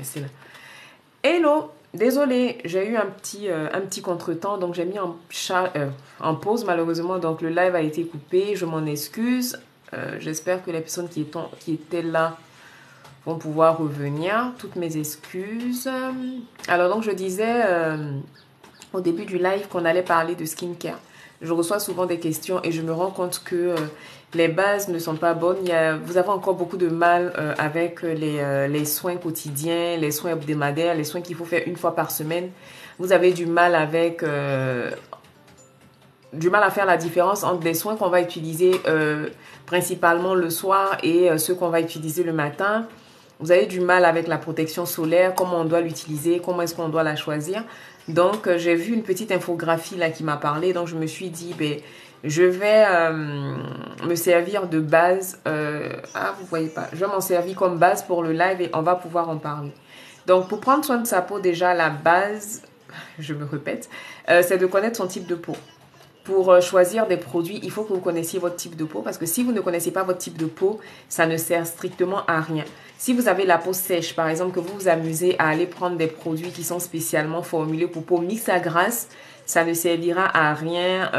C'est là. Hello, désolé, j'ai eu un petit contretemps, donc j'ai mis en pause malheureusement, donc le live a été coupé, je m'en excuse. J'espère que les personnes qui étaient là vont pouvoir revenir. Toutes mes excuses. Alors donc je disais au début du live qu'on allait parler de skincare. Je reçois souvent des questions et je me rends compte que les bases ne sont pas bonnes. Vous avez encore beaucoup de mal avec les soins quotidiens, les soins hebdomadaires, les soins qu'il faut faire une fois par semaine. Vous avez du mal à faire la différence entre des soins qu'on va utiliser principalement le soir et ceux qu'on va utiliser le matin. Vous avez du mal avec la protection solaire, comment on doit l'utiliser, comment est-ce qu'on doit la choisir. Donc, j'ai vu une petite infographie là qui m'a parlé. Donc, je me suis dit, ben, je vais me servir de base. Vous voyez pas. Je vais m'en servir comme base pour le live et on va pouvoir en parler. Donc, pour prendre soin de sa peau, déjà, la base, je me répète, c'est de connaître son type de peau. Pour choisir des produits, il faut que vous connaissiez votre type de peau parce que si vous ne connaissez pas votre type de peau, ça ne sert strictement à rien. Si vous avez la peau sèche, par exemple, que vous vous amusez à aller prendre des produits qui sont spécialement formulés pour peau mixte à grasse, ça ne servira à rien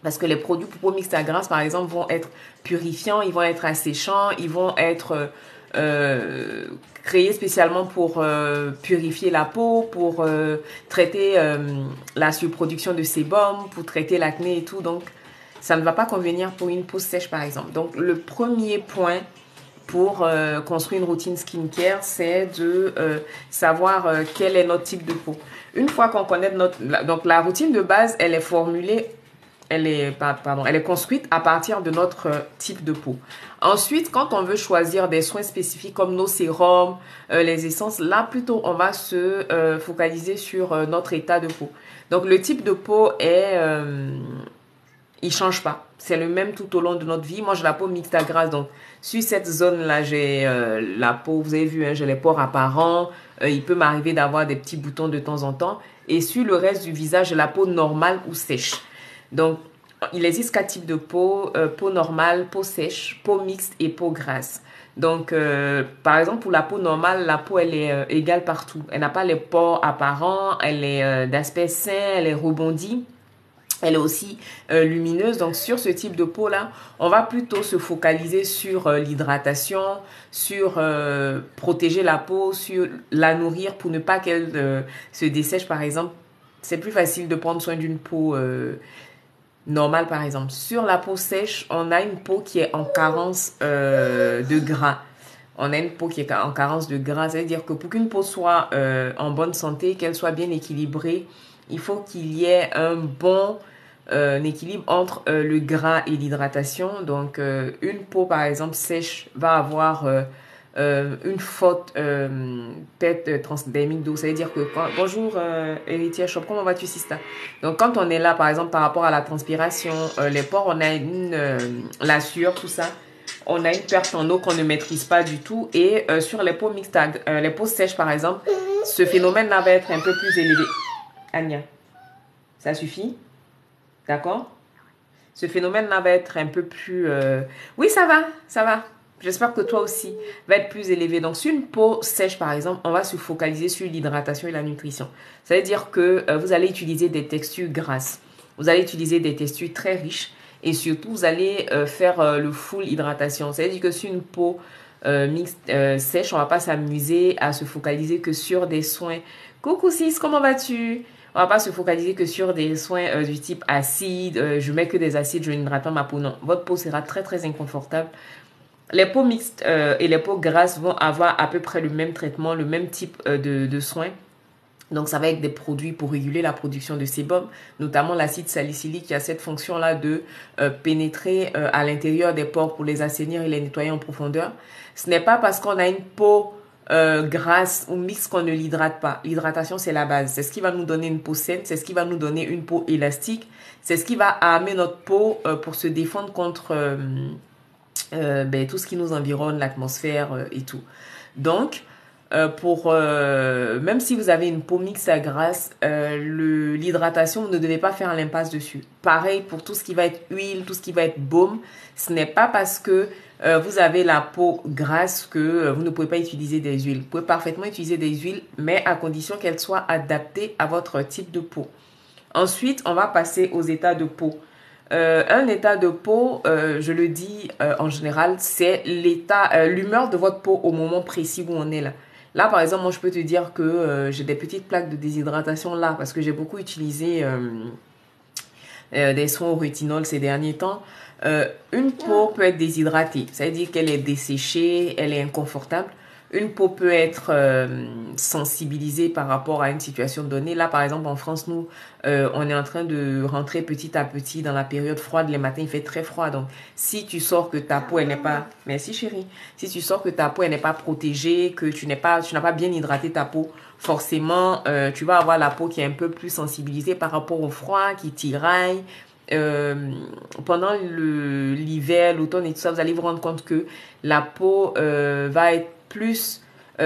parce que les produits pour peau mixte à grasse, par exemple, vont être purifiants, ils vont être asséchants, ils vont être créés spécialement pour purifier la peau, pour traiter la surproduction de sébum, pour traiter l'acné et tout. Donc, ça ne va pas convenir pour une peau sèche, par exemple. Donc, le premier point pour construire une routine skincare, c'est de savoir quel est notre type de peau. Une fois qu'on connaît donc la routine de base, elle est formulée, elle est construite à partir de notre type de peau. Ensuite, quand on veut choisir des soins spécifiques comme nos sérums, les essences, là plutôt on va se focaliser sur notre état de peau. Donc le type de peau il change pas. C'est le même tout au long de notre vie. Moi, j'ai la peau mixte à grasse. Donc, sur cette zone-là, j'ai la peau, vous avez vu, hein, j'ai les pores apparents. Il peut m'arriver d'avoir des petits boutons de temps en temps. Et sur le reste du visage, j'ai la peau normale ou sèche. Donc, il existe 4 types de peau. Peau normale, peau sèche, peau mixte et peau grasse. Donc, par exemple, pour la peau normale, la peau, elle est égale partout. Elle n'a pas les pores apparents. Elle est d'aspect sain, elle est rebondie. Elle est aussi lumineuse. Donc, sur ce type de peau-là, on va plutôt se focaliser sur l'hydratation, sur protéger la peau, sur la nourrir pour ne pas qu'elle se dessèche, par exemple. C'est plus facile de prendre soin d'une peau normale, par exemple. Sur la peau sèche, on a une peau qui est en carence de gras. On a une peau qui est en carence de gras. C'est-à-dire que pour qu'une peau soit en bonne santé, qu'elle soit bien équilibrée, il faut qu'il y ait un équilibre entre le gras et l'hydratation. Donc, une peau, par exemple, sèche va avoir une faute tête transdermique d'eau. Ça veut dire que bonjour Héritier Shop, comment vas-tu, Sista? Donc, quand on est là, par exemple, par rapport à la transpiration, les pores, on a la sueur, tout ça. On a une perte en eau qu'on ne maîtrise pas du tout. Et sur les peaux mixtes, les peaux sèches, par exemple, ce phénomène-là va être un peu plus élevé. Anya, ça suffit? D'accord? Ce phénomène-là va être un peu plus... Oui, ça va, ça va. J'espère que toi aussi va être plus élevé. Donc, sur une peau sèche, par exemple, on va se focaliser sur l'hydratation et la nutrition. Ça veut dire que vous allez utiliser des textures grasses. Vous allez utiliser des textures très riches. Et surtout, vous allez faire le full hydratation. Ça veut dire que sur une peau mixte sèche, on va pas s'amuser à se focaliser que sur des soins. Coucou Sis, comment vas-tu? On va pas se focaliser que sur des soins du type acide. Je mets que des acides, je n'hydrate pas ma peau. Non, votre peau sera très très inconfortable. Les peaux mixtes et les peaux grasses vont avoir à peu près le même traitement, le même type de soins. Donc, ça va être des produits pour réguler la production de sébum, notamment l'acide salicylique qui a cette fonction-là de pénétrer à l'intérieur des pores pour les assainir et les nettoyer en profondeur. Ce n'est pas parce qu'on a une peau grasse ou mixte qu'on ne l'hydrate pas. L'hydratation, c'est la base. C'est ce qui va nous donner une peau saine, c'est ce qui va nous donner une peau élastique, c'est ce qui va armer notre peau pour se défendre contre tout ce qui nous environne, l'atmosphère et tout. Donc, Même si vous avez une peau mixte à grasse, l'hydratation, vous ne devez pas faire l'impasse dessus. Pareil pour tout ce qui va être huile, tout ce qui va être baume. Ce n'est pas parce que vous avez la peau grasse que vous ne pouvez pas utiliser des huiles. Vous pouvez parfaitement utiliser des huiles, mais à condition qu'elles soient adaptées à votre type de peau. Ensuite, on va passer aux états de peau. Un état de peau, je le dis en général, c'est l'humeur de votre peau au moment précis où on est là. Là, par exemple, moi, je peux te dire que j'ai des petites plaques de déshydratation là parce que j'ai beaucoup utilisé des soins au rétinol ces derniers temps. Une peau peut être déshydratée, ça veut dire qu'elle est desséchée, elle est inconfortable. Une peau peut être sensibilisée par rapport à une situation donnée. Là, par exemple, en France, nous, on est en train de rentrer petit à petit dans la période froide. Les matins, il fait très froid. Donc, si tu sors que ta peau, elle n'est pas... Merci, chérie. Si tu sors que ta peau, elle n'est pas protégée, que tu n'as pas bien hydraté ta peau, forcément, tu vas avoir la peau qui est un peu plus sensibilisée par rapport au froid, qui tiraille. Pendant l'hiver, l'automne et tout ça, vous allez vous rendre compte que la peau va être plus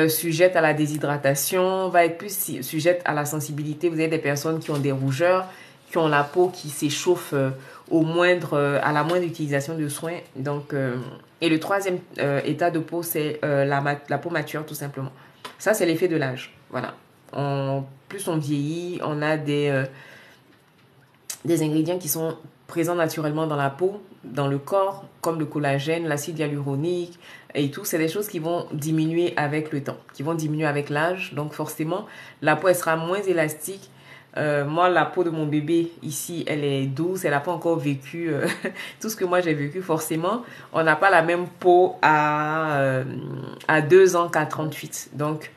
sujette à la déshydratation, va être plus sujette à la sensibilité. Vous avez des personnes qui ont des rougeurs, qui ont la peau qui s'échauffe à la moindre utilisation de soins. Donc, et le troisième état de peau, c'est la peau mature tout simplement. Ça, c'est l'effet de l'âge. Voilà. Plus on vieillit, on a des ingrédients qui sont présents naturellement dans la peau, dans le corps, comme le collagène, l'acide hyaluronique et tout. C'est des choses qui vont diminuer avec le temps, qui vont diminuer avec l'âge. Donc forcément, la peau, elle sera moins élastique. Moi, la peau de mon bébé, ici, elle est douce. Elle n'a pas encore vécu tout ce que moi, j'ai vécu. Forcément, on n'a pas la même peau à 2 ans qu'à 38. Donc,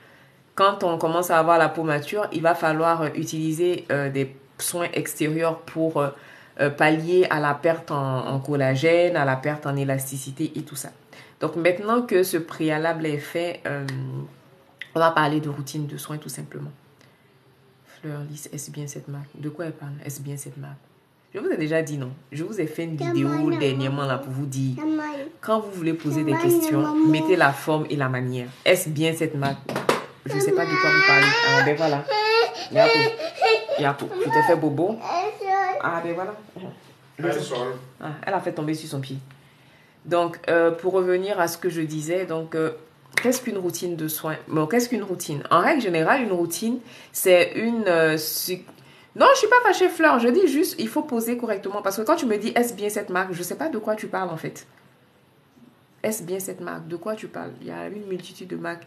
quand on commence à avoir la peau mature, il va falloir utiliser des soins extérieurs pour pallier à la perte en collagène, à la perte en élasticité et tout ça. Donc maintenant que ce préalable est fait, on va parler de routine de soins tout simplement. Fleur Lys, est-ce bien cette marque? De quoi elle parle? Est-ce bien cette marque? Je vous ai déjà dit non. Je vous ai fait une vidéo dernièrement là pour vous dire, quand vous voulez poser des questions, mettez la forme et la manière. Est-ce bien cette marque? Je ne sais pas de quoi vous parlez. Ah ben voilà. Yapo, tu t'es fait bobo? Ah ben voilà. Elle a fait tomber sur son pied. Donc, pour revenir à ce que je disais, donc, qu'est-ce qu'une routine de soins? Bon, qu'est-ce qu'une routine? En règle générale, une routine, c'est une... Non, je ne suis pas fâchée, Fleur. Je dis juste, il faut poser correctement. Parce que quand tu me dis, est-ce bien cette marque? Je ne sais pas de quoi tu parles, en fait. Est-ce bien cette marque? De quoi tu parles? Il y a une multitude de marques.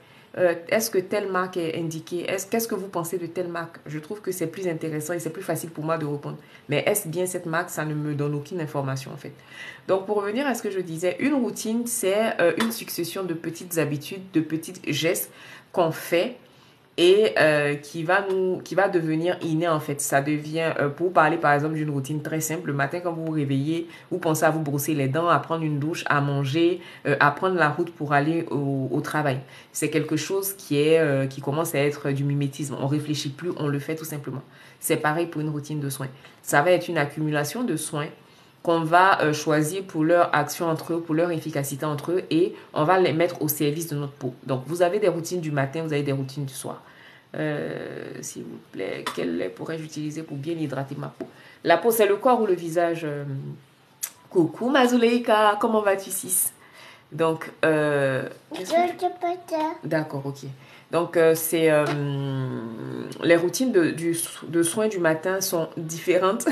Est-ce que telle marque est indiquée? Qu'est-ce que vous pensez de telle marque? Je trouve que c'est plus intéressant et c'est plus facile pour moi de répondre. Mais est-ce bien cette marque? Ça ne me donne aucune information en fait. Donc pour revenir à ce que je disais, une routine, c'est une succession de petites habitudes, de petits gestes qu'on fait et qui va devenir inné en fait. Ça devient, pour parler par exemple d'une routine très simple, le matin quand vous vous réveillez, vous pensez à vous brosser les dents, à prendre une douche, à manger, à prendre la route pour aller au travail. C'est quelque chose qui commence à être du mimétisme. On réfléchit plus, on le fait tout simplement. C'est pareil pour une routine de soins. Ça va être une accumulation de soins qu'on va choisir pour leur action entre eux, pour leur efficacité entre eux, et on va les mettre au service de notre peau. Donc, vous avez des routines du matin, vous avez des routines du soir. S'il vous plaît, quel lait pourrais-je utiliser pour bien hydrater ma peau? La peau, c'est le corps ou le visage? Coucou Mazuleika, comment vas-tu, sis? Donc, d'accord, ok. Donc, les routines de soins du matin sont différentes.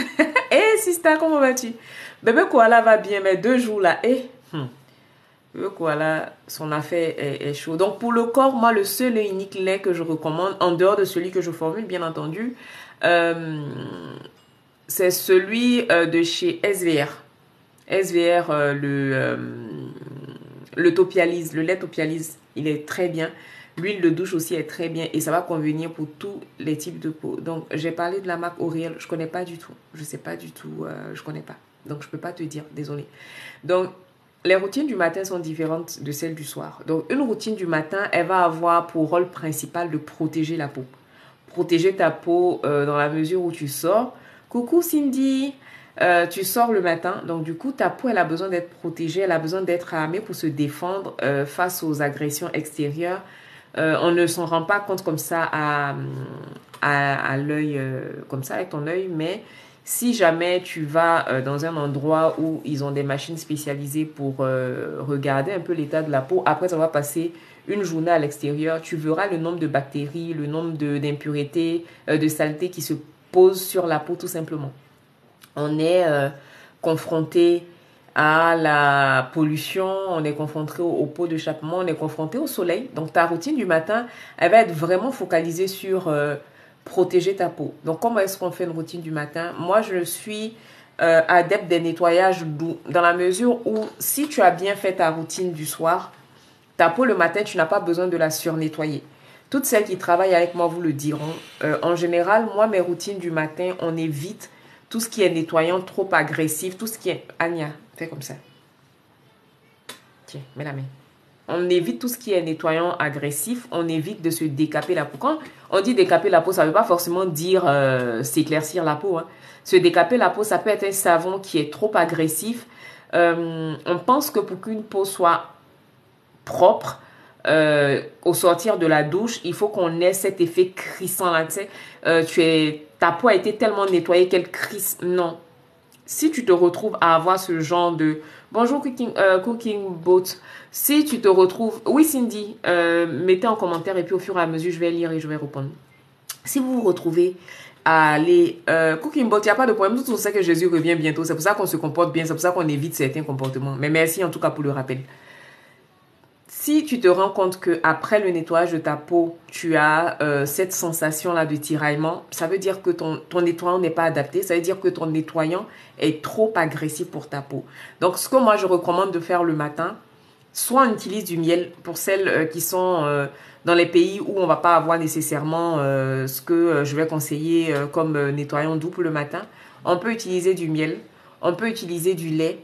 Eh, Sista, comment vas-tu? Bébé Koala va bien, mais 2 jours là, Bébé Koala, son affaire est chaud. Donc, pour le corps, moi, le seul et unique lait que je recommande, en dehors de celui que je formule, bien entendu, c'est celui de chez SVR. SVR, le Topialise, le lait Topialise, il est très bien. L'huile de douche aussi est très bien et ça va convenir pour tous les types de peau. Donc, j'ai parlé de la marque Auriel. Je ne connais pas du tout. Je ne sais pas du tout. Je ne connais pas. Donc, je ne peux pas te dire. Désolée. Donc, les routines du matin sont différentes de celles du soir. Donc, une routine du matin, elle va avoir pour rôle principal de protéger la peau. Protéger ta peau dans la mesure où tu sors. Coucou Cindy, tu sors le matin. Donc, du coup, ta peau, elle a besoin d'être protégée. Elle a besoin d'être armée pour se défendre face aux agressions extérieures. On ne s'en rend pas compte comme ça à l'œil, comme ça avec ton œil, mais si jamais tu vas dans un endroit où ils ont des machines spécialisées pour regarder un peu l'état de la peau, après avoir passé une journée à l'extérieur, tu verras le nombre de bactéries, le nombre d'impuretés, de saletés qui se posent sur la peau tout simplement. On est confronté à la pollution, on est confronté aux pots d'échappement, on est confronté au soleil. Donc ta routine du matin, elle va être vraiment focalisée sur protéger ta peau. Donc comment est-ce qu'on fait une routine du matin? Moi, je suis adepte des nettoyages doux, dans la mesure où si tu as bien fait ta routine du soir, ta peau le matin, tu n'as pas besoin de la surnettoyer. Toutes celles qui travaillent avec moi vous le diront. En général, moi, mes routines du matin, on évite tout ce qui est nettoyant, trop agressif, tout ce qui est... Anya, fais comme ça. Tiens, mets la main. On évite tout ce qui est nettoyant, agressif. On évite de se décaper la peau. Quand on dit décaper la peau, ça ne veut pas forcément dire s'éclaircir la peau. Hein. Se décaper la peau, ça peut être un savon qui est trop agressif. On pense que pour qu'une peau soit propre, au sortir de la douche, il faut qu'on ait cet effet crissant là, tu sais, ta peau a été tellement nettoyée qu'elle crisse. Non. Si tu te retrouves à avoir ce genre de... Bonjour Cooking Boat. Si tu te retrouves... Oui Cindy, mettez en commentaire et puis au fur et à mesure, je vais lire et je vais répondre. Si vous vous retrouvez à aller... Cooking Boat, il n'y a pas de problème. Tout ça que Jésus revient bientôt. C'est pour ça qu'on se comporte bien. C'est pour ça qu'on évite certains comportements. Mais merci en tout cas pour le rappel. Si tu te rends compte qu'après le nettoyage de ta peau, tu as cette sensation-là de tiraillement, ça veut dire que ton nettoyant n'est pas adapté. Ça veut dire que ton nettoyant est trop agressif pour ta peau. Donc, ce que moi, je recommande de faire le matin, soit on utilise du miel pour celles qui sont dans les pays où on ne va pas avoir nécessairement ce que je vais conseiller comme nettoyant doux pour le matin. On peut utiliser du miel, on peut utiliser du lait,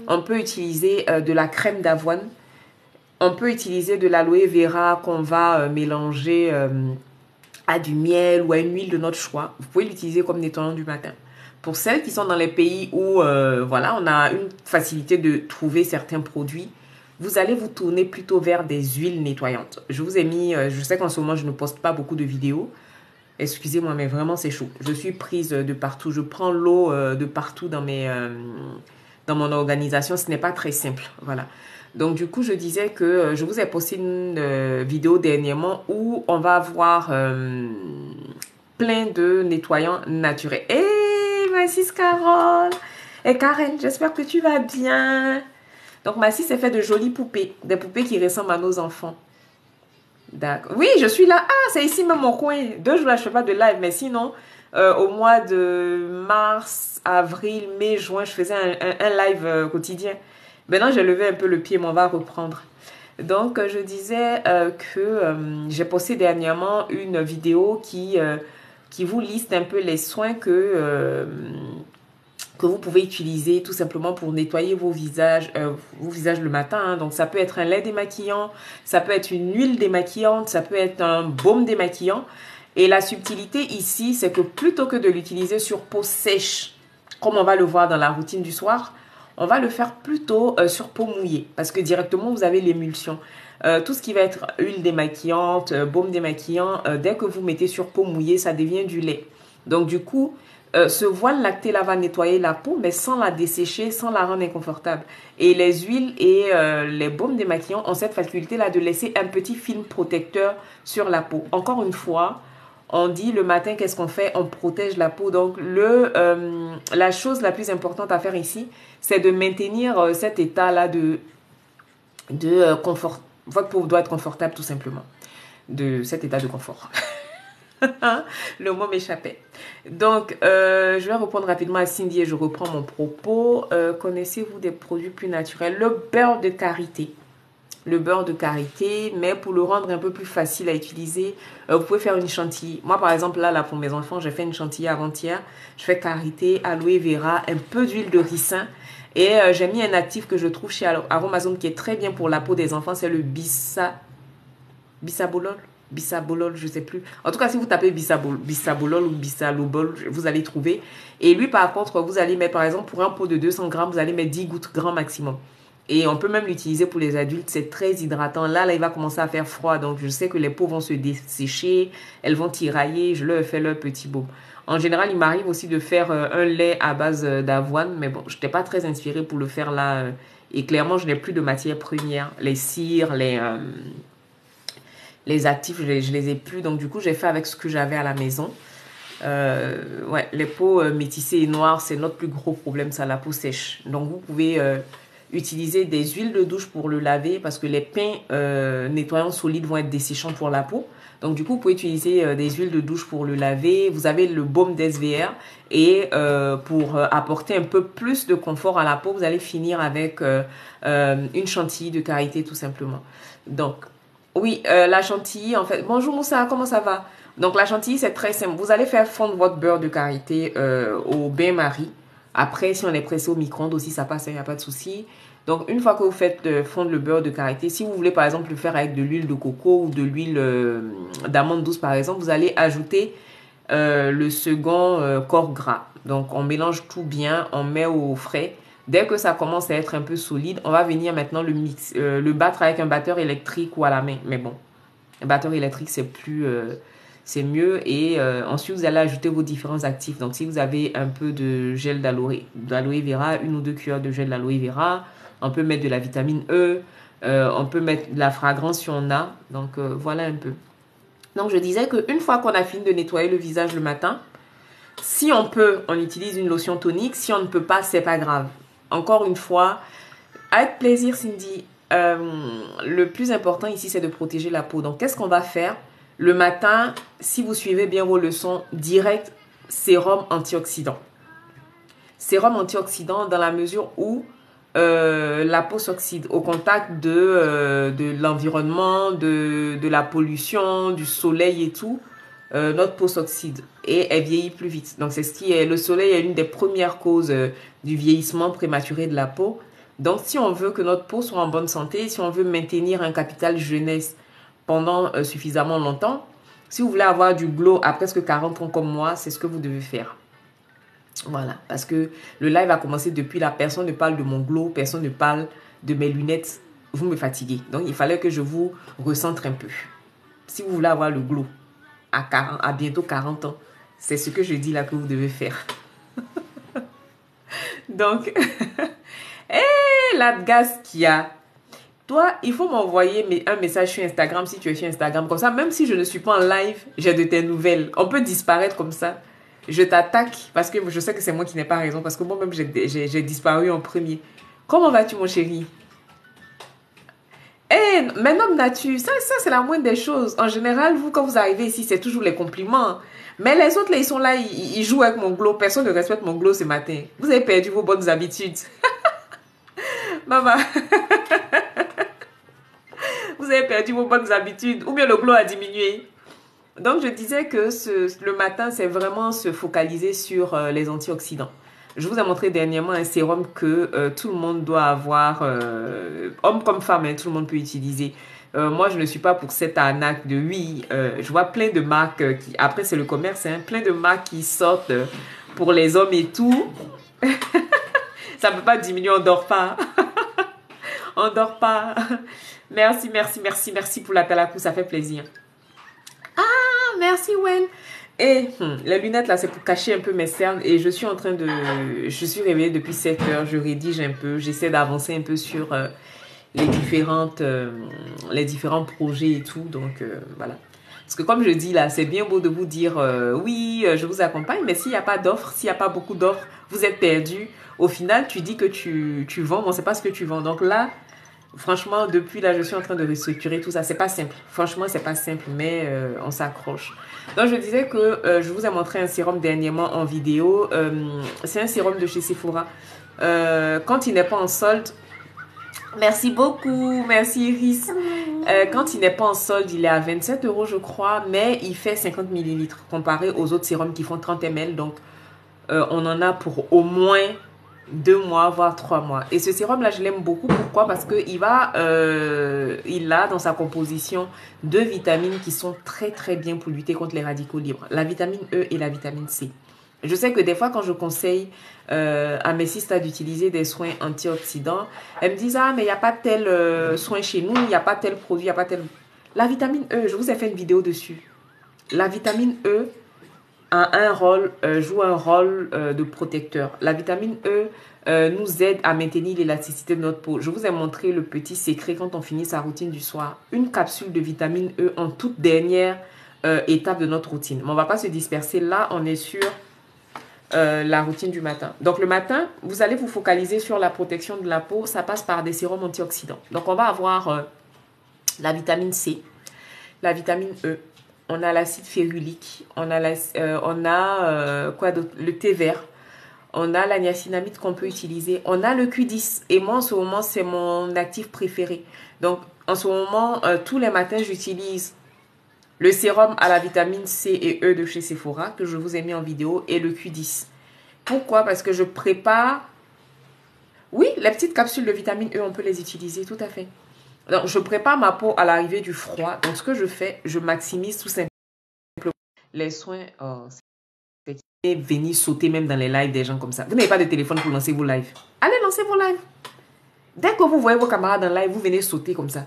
on peut utiliser de la crème d'avoine. On peut utiliser de l'aloe vera qu'on va mélanger à du miel ou à une huile de notre choix. Vous pouvez l'utiliser comme nettoyant du matin. Pour celles qui sont dans les pays où voilà, on a une facilité de trouver certains produits, vous allez vous tourner plutôt vers des huiles nettoyantes. Je vous ai mis, je sais qu'en ce moment, je ne poste pas beaucoup de vidéos. Excusez-moi, mais vraiment, c'est chaud. Je suis prise de partout. Je prends l'eau de partout dans mon organisation. Ce n'est pas très simple. Voilà. Donc, du coup, je disais que je vous ai posté une vidéo dernièrement où on va avoir plein de nettoyants naturels. Hey, Massis Carole! Et Karen, j'espère que tu vas bien. Donc, Massis s'est fait de jolies poupées. Des poupées qui ressemblent à nos enfants. D'accord. Oui, je suis là. Ah, c'est ici même mon coin. 2 jours là, je ne fais pas de live. Mais sinon, au mois de mars, avril, mai, juin, je faisais un live quotidien. Maintenant, j'ai levé un peu le pied, mais on va reprendre. Donc, je disais que j'ai posté dernièrement une vidéo qui vous liste un peu les soins que vous pouvez utiliser tout simplement pour nettoyer vos visages le matin. Hein. Donc, ça peut être un lait démaquillant, ça peut être une huile démaquillante, ça peut être un baume démaquillant. Et la subtilité ici, c'est que plutôt que de l'utiliser sur peau sèche, comme on va le voir dans la routine du soir, on va le faire plutôt sur peau mouillée parce que directement, vous avez l'émulsion. Tout ce qui va être huile démaquillante, baume démaquillant, dès que vous mettez sur peau mouillée, ça devient du lait. Donc, du coup, ce voile lacté là va nettoyer la peau, mais sans la dessécher, sans la rendre inconfortable. Et les huiles et les baumes démaquillants ont cette faculté-là de laisser un petit film protecteur sur la peau. Encore une fois, on dit le matin, qu'est-ce qu'on fait? On protège la peau. Donc, la chose la plus importante à faire ici, c'est de maintenir cet état-là de confort. Votre peau doit être confortable, tout simplement. De cet état de confort. Le mot m'échappait. Donc, je vais répondre rapidement à Cindy et je reprends mon propos. Connaissez-vous des produits plus naturels? Le beurre de karité. Le beurre de karité, mais pour le rendre un peu plus facile à utiliser, vous pouvez faire une chantilly. Moi, par exemple, là pour mes enfants, j'ai fait une chantilly avant-hier. Je fais karité, aloe vera, un peu d'huile de ricin. Et j'ai mis un actif que je trouve chez Aromazone qui est très bien pour la peau des enfants. C'est le bisabolol, je ne sais plus. En tout cas, si vous tapez bisabolol ou bisalobol, vous allez trouver. Et lui, par contre, vous allez mettre, par exemple, pour un pot de 200 grammes, vous allez mettre 10 gouttes grand maximum. Et on peut même l'utiliser pour les adultes. C'est très hydratant. Là, il va commencer à faire froid. Donc, je sais que les peaux vont se dessécher. Elles vont tirailler. Je leur fais leur petit baume. En général, il m'arrive aussi de faire un lait à base d'avoine. Mais bon, je n'étais pas très inspirée pour le faire là. Et clairement, je n'ai plus de matière première. Les cires, les actifs, je les ai plus. Donc, du coup, j'ai fait avec ce que j'avais à la maison. Ouais, les peaux métissées et noires, c'est notre plus gros problème, ça, la peau sèche. Donc, vous pouvez utiliser des huiles de douche pour le laver parce que les pains nettoyants solides vont être desséchants pour la peau. Donc, du coup, vous pouvez utiliser des huiles de douche pour le laver. Vous avez le baume d'SVR et pour apporter un peu plus de confort à la peau, vous allez finir avec une chantilly de karité tout simplement. Donc, oui, la chantilly, en fait. Bonjour Moussa, comment ça va? Donc, la chantilly, c'est très simple. Vous allez faire fondre votre beurre de karité au bain-marie. Après, si on est pressé au micro-ondes aussi, ça passe, il n'y a pas de souci. Donc, une fois que vous faites fondre le beurre de karité, si vous voulez, par exemple, le faire avec de l'huile de coco ou de l'huile d'amande douce, par exemple, vous allez ajouter le second corps gras. Donc, on mélange tout bien, on met au frais. Dès que ça commence à être un peu solide, on va venir maintenant le battre avec un batteur électrique ou à la main. Mais bon, un batteur électrique, c'est mieux. Et ensuite, vous allez ajouter vos différents actifs. Donc, si vous avez un peu de gel d'aloe vera, 1 ou 2 cuillères de gel d'aloe vera, on peut mettre de la vitamine E, on peut mettre de la fragrance si on a. Donc, voilà un peu. Donc, je disais qu'une fois qu'on a fini de nettoyer le visage le matin, si on peut, on utilise une lotion tonique. Si on ne peut pas, c'est pas grave. Encore une fois, avec plaisir, Cindy. Le plus important ici, c'est de protéger la peau. Donc, qu'est-ce qu'on va faire? Le matin, si vous suivez bien vos leçons, direct, sérum antioxydant. Sérum antioxydant dans la mesure où la peau s'oxyde au contact de l'environnement, de la pollution, du soleil et tout. Notre peau s'oxyde et elle vieillit plus vite. Donc, c'est ce qui est, le soleil est une des premières causes du vieillissement prématuré de la peau. Donc, si on veut que notre peau soit en bonne santé, si on veut maintenir un capital jeunesse pendant suffisamment longtemps, si vous voulez avoir du glow à presque 40 ans comme moi, c'est ce que vous devez faire. Voilà, parce que le live a commencé depuis là, personne ne parle de mon glow, personne ne parle de mes lunettes, vous me fatiguez. Donc, il fallait que je vous recentre un peu. Si vous voulez avoir le glow à bientôt 40 ans, c'est ce que je dis là que vous devez faire. Donc, hé, la gaze qu'il y a. Toi, il faut m'envoyer un message sur Instagram si tu es sur Instagram. Comme ça, même si je ne suis pas en live, j'ai de tes nouvelles. On peut disparaître comme ça. Je t'attaque parce que je sais que c'est moi qui n'ai pas raison. Parce que moi-même, j'ai disparu en premier. Comment vas-tu, mon chéri? Eh, mais non, nature, ça c'est la moindre des choses. En général, vous, quand vous arrivez ici, c'est toujours les compliments. Mais les autres, là, ils sont là, ils jouent avec mon glow. Personne ne respecte mon glow ce matin. Vous avez perdu vos bonnes habitudes. Maman. Vous avez perdu vos bonnes habitudes. Ou bien le glow a diminué. Donc, je disais que le matin, c'est vraiment se focaliser sur les antioxydants. Je vous ai montré dernièrement un sérum que tout le monde doit avoir, homme comme femme, hein, tout le monde peut utiliser. Moi, je ne suis pas pour cette arnaque de oui. Je vois plein de marques qui, après c'est le commerce, hein, plein de marques qui sortent pour les hommes et tout. Ça ne peut pas diminuer, on ne dort pas. On ne dort pas. Merci, merci, merci, merci pour l'appel à coup, ça fait plaisir. Ah, merci Wen. Et les lunettes là, c'est pour cacher un peu mes cernes. Et je suis en train de... Je suis réveillée depuis 7 heures. Je rédige un peu. J'essaie d'avancer un peu sur les différents projets et tout. Donc, voilà. Parce que comme je dis là, c'est bien beau de vous dire oui, je vous accompagne. Mais s'il n'y a pas d'offres, s'il n'y a pas beaucoup d'offres, vous êtes perdu. Au final, tu dis que tu vends. Bon, c'est pas ce que tu vends. Donc là... Franchement, depuis là, je suis en train de restructurer tout ça. C'est pas simple. Franchement, c'est pas simple, mais on s'accroche. Donc, je disais que je vous ai montré un sérum dernièrement en vidéo. C'est un sérum de chez Sephora. Quand il n'est pas en solde, merci beaucoup, merci Iris. Quand il n'est pas en solde, il est à 27 €, je crois, mais il fait 50 ml comparé aux autres sérums qui font 30 ml. Donc, on en a pour au moins 2 mois, voire 3 mois. Et ce sérum-là, je l'aime beaucoup. Pourquoi? Parce qu'il a dans sa composition 2 vitamines qui sont très, très bien pour lutter contre les radicaux libres. La vitamine E et la vitamine C. Je sais que des fois, quand je conseille à mes sisters d'utiliser des soins antioxydants, elles me disent, ah, mais il n'y a pas tel soin chez nous, il n'y a pas tel produit, il n'y a pas tel... La vitamine E, je vous ai fait une vidéo dessus. La vitamine E joue un rôle de protecteur. La vitamine E nous aide à maintenir l'élasticité de notre peau. Je vous ai montré le petit secret quand on finit sa routine du soir. Une capsule de vitamine E en toute dernière étape de notre routine. Mais on ne va pas se disperser. Là, on est sur la routine du matin. Donc, le matin, vous allez vous focaliser sur la protection de la peau. Ça passe par des sérums antioxydants. Donc, on va avoir la vitamine C, la vitamine E. On a l'acide férulique, on a quoi d'autre, le thé vert, on a la niacinamide qu'on peut utiliser, on a le Q10. Et moi, en ce moment, c'est mon actif préféré. Donc, en ce moment, tous les matins, j'utilise le sérum à la vitamine C et E de chez Sephora, que je vous ai mis en vidéo, et le Q10. Pourquoi? Parce que je prépare... Oui, les petites capsules de vitamine E, on peut les utiliser, tout à fait. Donc, je prépare ma peau à l'arrivée du froid. Donc, ce que je fais, je maximise tout simplement les soins. Oh, c'est venir sauter même dans les lives des gens comme ça. Vous n'avez pas de téléphone pour lancer vos lives. Allez, lancez vos lives. Dès que vous voyez vos camarades en live, vous venez sauter comme ça.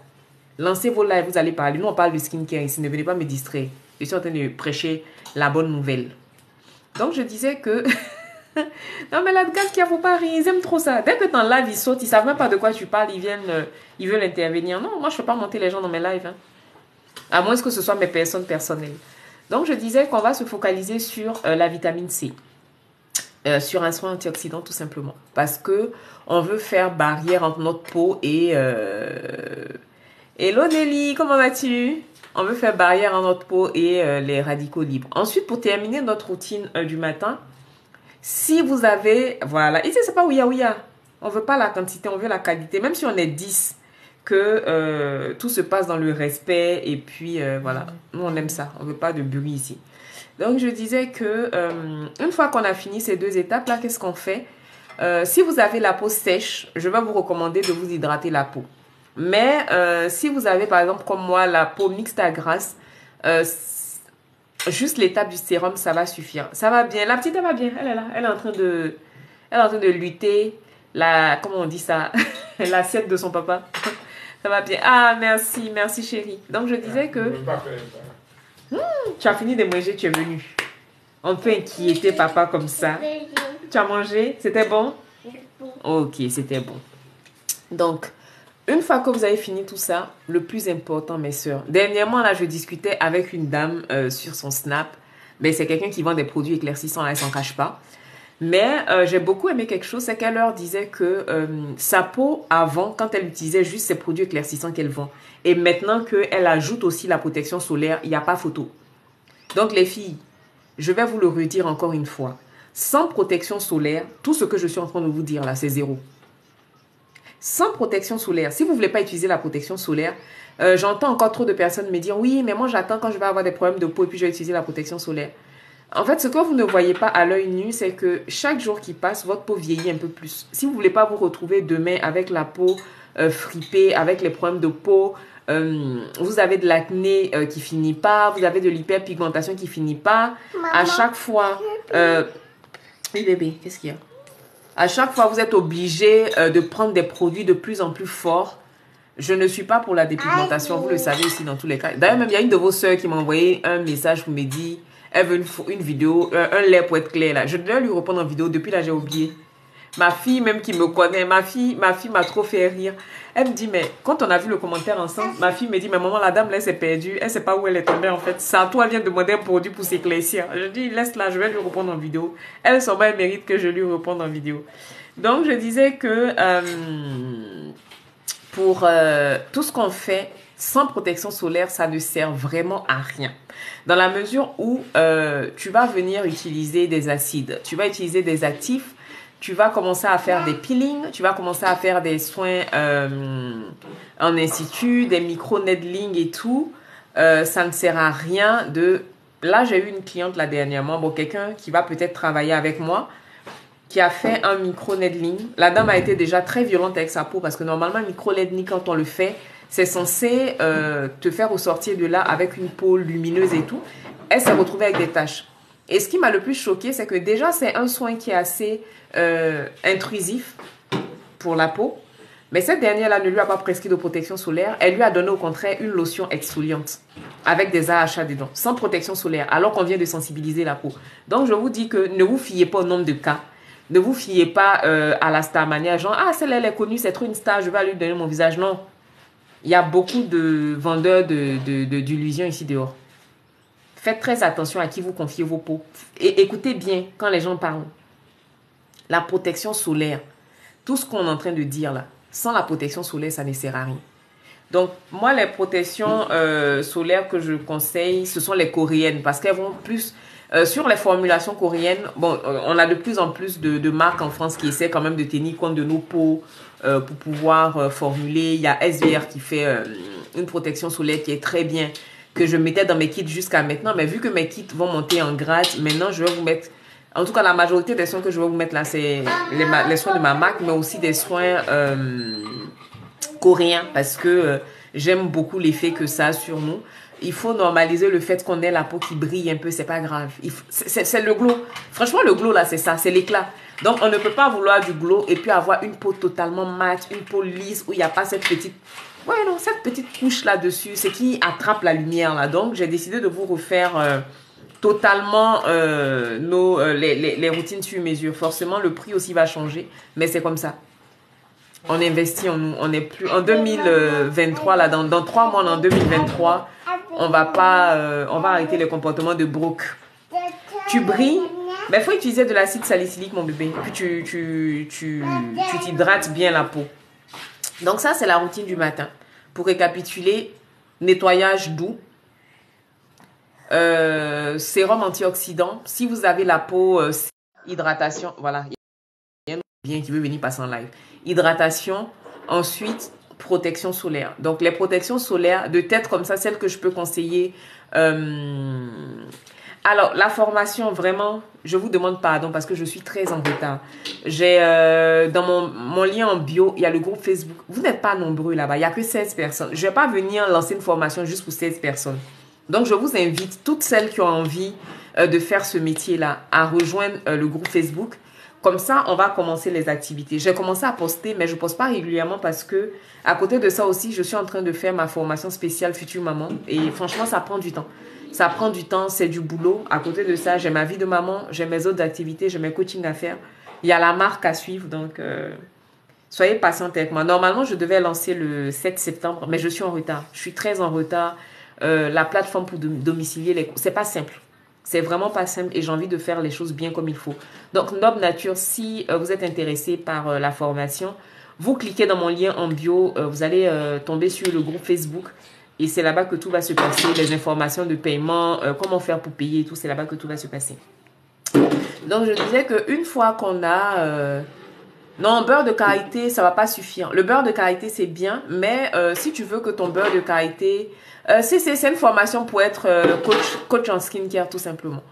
Lancez vos lives, vous allez parler. Nous, on parle de skincare ici. Ne venez pas me distraire. Je suis en train de prêcher la bonne nouvelle. Donc, je disais que... Non, mais là, gars, qu'il ne faut pas rire. Ils aiment trop ça. Dès que ton live, ils sautent, ils ne savent même pas de quoi tu parles. Ils veulent intervenir. Non, moi, je ne fais pas monter les gens dans mes lives. Hein. À moins que ce soit mes personnes personnelles. Donc, je disais qu'on va se focaliser sur la vitamine C. Sur un soin antioxydant, tout simplement. Parce que on veut faire barrière entre notre peau et... Hello Nelly, comment vas-tu? On veut faire barrière entre notre peau et les radicaux libres. Ensuite, pour terminer notre routine du matin, si vous avez... Voilà. Ici, c'est pas ouïa. On veut pas la quantité, on veut la qualité. Même si on est 10, que tout se passe dans le respect. Et puis, voilà. Nous, on aime ça. On veut pas de bruit ici. Donc, je disais que une fois qu'on a fini ces deux étapes-là, qu'est-ce qu'on fait? Si vous avez la peau sèche, je vais vous recommander de vous hydrater la peau. Mais si vous avez, par exemple, comme moi, la peau mixte à grasse, juste l'étape du sérum, ça va suffire. Ça va bien. La petite, elle va bien. Elle est là. Elle est en train de lutter. Comment on dit ça? L'assiette de son papa. Ça va bien. Ah, merci. Merci, chérie. Donc, je disais que... tu as fini de manger, tu es venu. On peut inquiéter papa comme ça. Tu as mangé? C'était bon? Ok, c'était bon. Donc... Une fois que vous avez fini tout ça, le plus important, mes soeurs. Dernièrement, là, je discutais avec une dame sur son Snap. Mais c'est quelqu'un qui vend des produits éclaircissants, là, elle s'en cache pas. Mais j'ai beaucoup aimé quelque chose, c'est qu'elle leur disait que sa peau, avant, quand elle utilisait juste ces produits éclaircissants qu'elle vend, et maintenant qu'elle ajoute aussi la protection solaire, il n'y a pas photo. Donc, les filles, je vais vous le redire encore une fois. Sans protection solaire, tout ce que je suis en train de vous dire là, c'est zéro. Sans protection solaire, si vous ne voulez pas utiliser la protection solaire, j'entends encore trop de personnes me dire « Oui, mais moi j'attends quand je vais avoir des problèmes de peau et puis je vais utiliser la protection solaire. » En fait, ce que vous ne voyez pas à l'œil nu, c'est que chaque jour qui passe, votre peau vieillit un peu plus. Si vous ne voulez pas vous retrouver demain avec la peau fripée, avec les problèmes de peau, vous avez de l'acné qui finit pas, vous avez de l'hyperpigmentation qui finit pas, maman, à chaque fois... oui bébé, qu'est-ce qu'il y a? À chaque fois, vous êtes obligé de prendre des produits de plus en plus forts. Je ne suis pas pour la dépigmentation, vous le savez ici dans tous les cas. D'ailleurs, même il y a une de vos soeurs qui m'a envoyé un message pour me dire, elle veut une vidéo, un lait pour être clair là. Je dois lui répondre en vidéo, depuis là j'ai oublié. Ma fille même qui me connaît, ma fille m'a trop fait rire. Elle me dit, mais quand on a vu le commentaire ensemble, ma fille me dit, mais maman, la dame là, elle s'est perdue. Elle ne sait pas où elle est tombée en fait. Ça, toi, elle vient demander un produit pour s'éclaircir. Je dis, laisse là, je vais lui répondre en vidéo. Elle, sûrement, elle mérite que je lui réponde en vidéo. Donc, je disais que pour tout ce qu'on fait sans protection solaire, ça ne sert vraiment à rien. Dans la mesure où tu vas venir utiliser des acides, tu vas utiliser des actifs, tu vas commencer à faire des peelings, tu vas commencer à faire des soins en institut, des micro-needling et tout. Ça ne sert à rien de... Là, j'ai eu une cliente là dernièrement, bon, quelqu'un qui va peut-être travailler avec moi, qui a fait un micro-needling. La dame a été déjà très violente avec sa peau parce que normalement, un micro-needling, quand on le fait, c'est censé te faire ressortir de là avec une peau lumineuse et tout. Elle s'est retrouvée avec des taches. Et ce qui m'a le plus choqué, c'est que déjà, c'est un soin qui est assez intrusif pour la peau. Mais cette dernière-là ne lui a pas prescrit de protection solaire. Elle lui a donné au contraire une lotion exfoliante avec des AHA dedans, sans protection solaire, alors qu'on vient de sensibiliser la peau. Donc, je vous dis que ne vous fiez pas au nombre de cas. Ne vous fiez pas à la star mania, genre, ah, celle-là, elle est connue, c'est trop une star, je vais lui donner mon visage. Non. Il y a beaucoup de vendeurs d'illusions ici dehors. Faites très attention à qui vous confiez vos peaux. Et écoutez bien quand les gens parlent. La protection solaire, tout ce qu'on est en train de dire là, sans la protection solaire, ça ne sert à rien. Donc, moi, les protections solaires que je conseille, ce sont les coréennes parce qu'elles vont plus... sur les formulations coréennes, bon, on a de plus en plus de marques en France qui essaient quand même de tenir compte de nos peaux pour pouvoir formuler. Il y a SVR qui fait une protection solaire qui est très bien, que je mettais dans mes kits jusqu'à maintenant. Mais vu que mes kits vont monter en grade, maintenant, je vais vous mettre... En tout cas, la majorité des soins que je vais vous mettre là, c'est les soins de ma marque, mais aussi des soins coréens parce que j'aime beaucoup l'effet que ça a sur nous. Il faut normaliser le fait qu'on ait la peau qui brille un peu, c'est pas grave. C'est le glow. Franchement, le glow là, c'est ça, c'est l'éclat. Donc, on ne peut pas vouloir du glow et puis avoir une peau totalement mate, une peau lisse où il n'y a pas cette petite... Ouais, non, cette petite couche là-dessus, c'est qui attrape la lumière là. Donc, j'ai décidé de vous refaire... totalement les routines sur mesure. Forcément, le prix aussi va changer, mais c'est comme ça. On investit en nous. On n'est plus en 2023, là, dans 3 mois, en 2023, on va arrêter les comportements de broke. Tu brilles, mais il faut utiliser de l'acide salicylique, mon bébé. Puis tu t'hydrates bien la peau. Donc ça, c'est la routine du matin. Pour récapituler, nettoyage doux, sérum antioxydant. Si vous avez la peau, hydratation, voilà, il y a un bien qui veut venir passer en live. Hydratation, ensuite protection solaire. Donc les protections solaires de tête comme ça, celles que je peux conseiller. Alors la formation, vraiment, je vous demande pardon parce que je suis très en retard. J'ai dans mon lien en bio, il y a le groupe Facebook. Vous n'êtes pas nombreux là-bas, il n'y a que 16 personnes. Je ne vais pas venir lancer une formation juste pour 16 personnes. Donc, je vous invite, toutes celles qui ont envie de faire ce métier-là, à rejoindre le groupe Facebook. Comme ça, on va commencer les activités. J'ai commencé à poster, mais je ne poste pas régulièrement parce que, à côté de ça aussi, je suis en train de faire ma formation spéciale Future Maman. Et franchement, ça prend du temps. Ça prend du temps, c'est du boulot. À côté de ça, j'ai ma vie de maman, j'ai mes autres activités, j'ai mes coachings à faire. Il y a la marque à suivre, donc soyez patiente avec moi. Normalement, je devais lancer le 7 septembre, mais je suis en retard. Je suis très en retard. La plateforme pour domicilier les... C'est pas simple. C'est vraiment pas simple et j'ai envie de faire les choses bien comme il faut. Donc, Noble Nature, si vous êtes intéressé par la formation, vous cliquez dans mon lien en bio, vous allez tomber sur le groupe Facebook et c'est là-bas que tout va se passer. Les informations de paiement, comment faire pour payer et tout, c'est là-bas que tout va se passer. Donc, je disais qu'une fois qu'on a... non, beurre de karité, ça va pas suffire. Le beurre de karité, c'est bien, mais si tu veux que ton beurre de karité... c'est une formation pour être coach en skincare, tout simplement.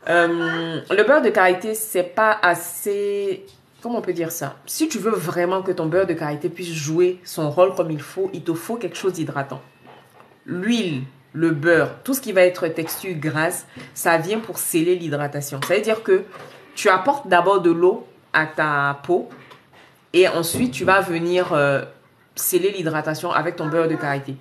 Le beurre de karité, c'est pas assez... Comment on peut dire ça? Si tu veux vraiment que ton beurre de karité puisse jouer son rôle comme il te faut quelque chose d'hydratant. L'huile, le beurre, tout ce qui va être texture grasse, ça vient pour sceller l'hydratation. Ça veut dire que tu apportes d'abord de l'eau à ta peau et ensuite tu vas venir sceller l'hydratation avec ton beurre de karité.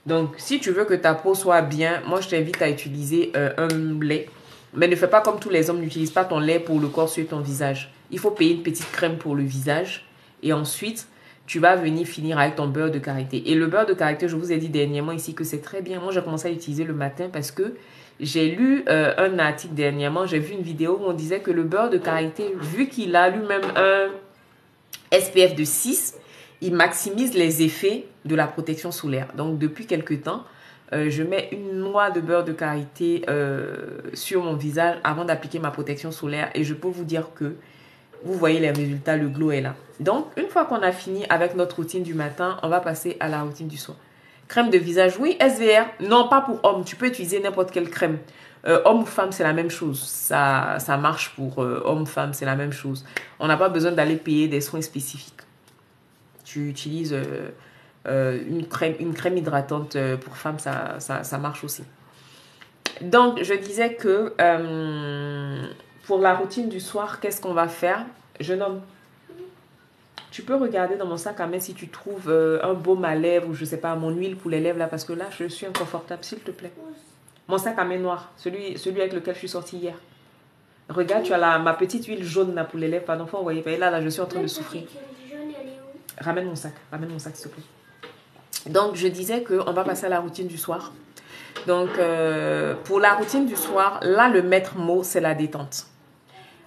Donc, si tu veux que ta peau soit bien, moi, je t'invite à utiliser un lait. Mais ne fais pas comme tous les hommes, n'utilise pas ton lait pour le corps sur ton visage. Il faut payer une petite crème pour le visage. Et ensuite, tu vas venir finir avec ton beurre de karité. Et le beurre de karité, je vous ai dit dernièrement ici que c'est très bien. Moi, j'ai commencé à l'utiliser le matin parce que j'ai lu un article dernièrement. J'ai vu une vidéo où on disait que le beurre de karité, vu qu'il a lui-même un SPF de 6, il maximise les effets de la protection solaire. Donc, depuis quelques temps, je mets une noix de beurre de karité sur mon visage avant d'appliquer ma protection solaire. Et je peux vous dire que vous voyez les résultats, le glow est là. Donc, une fois qu'on a fini avec notre routine du matin, on va passer à la routine du soir. Crème de visage, oui, SVR. Non, pas pour homme. Tu peux utiliser n'importe quelle crème. Homme ou femme, c'est la même chose. Ça marche pour homme, femme, c'est la même chose. On n'a pas besoin d'aller payer des soins spécifiques. Tu utilises une crème hydratante pour femme, ça marche aussi. Donc, je disais que pour la routine du soir, qu'est-ce qu'on va faire? Jeune homme, tu peux regarder dans mon sac à main si tu trouves un baume à lèvres ou je sais pas, mon huile pour les lèvres là, parce que là, je suis inconfortable, s'il te plaît. Mon sac à main noir, celui avec lequel je suis sortie hier. Regarde, tu as ma petite huile jaune là pour les lèvres, pardon, faut envoyer. Et là, je suis en train de souffrir. Ramène mon sac, s'il te plaît. Donc, je disais qu'on va passer à la routine du soir. Donc, pour la routine du soir, là, le maître mot, c'est la détente.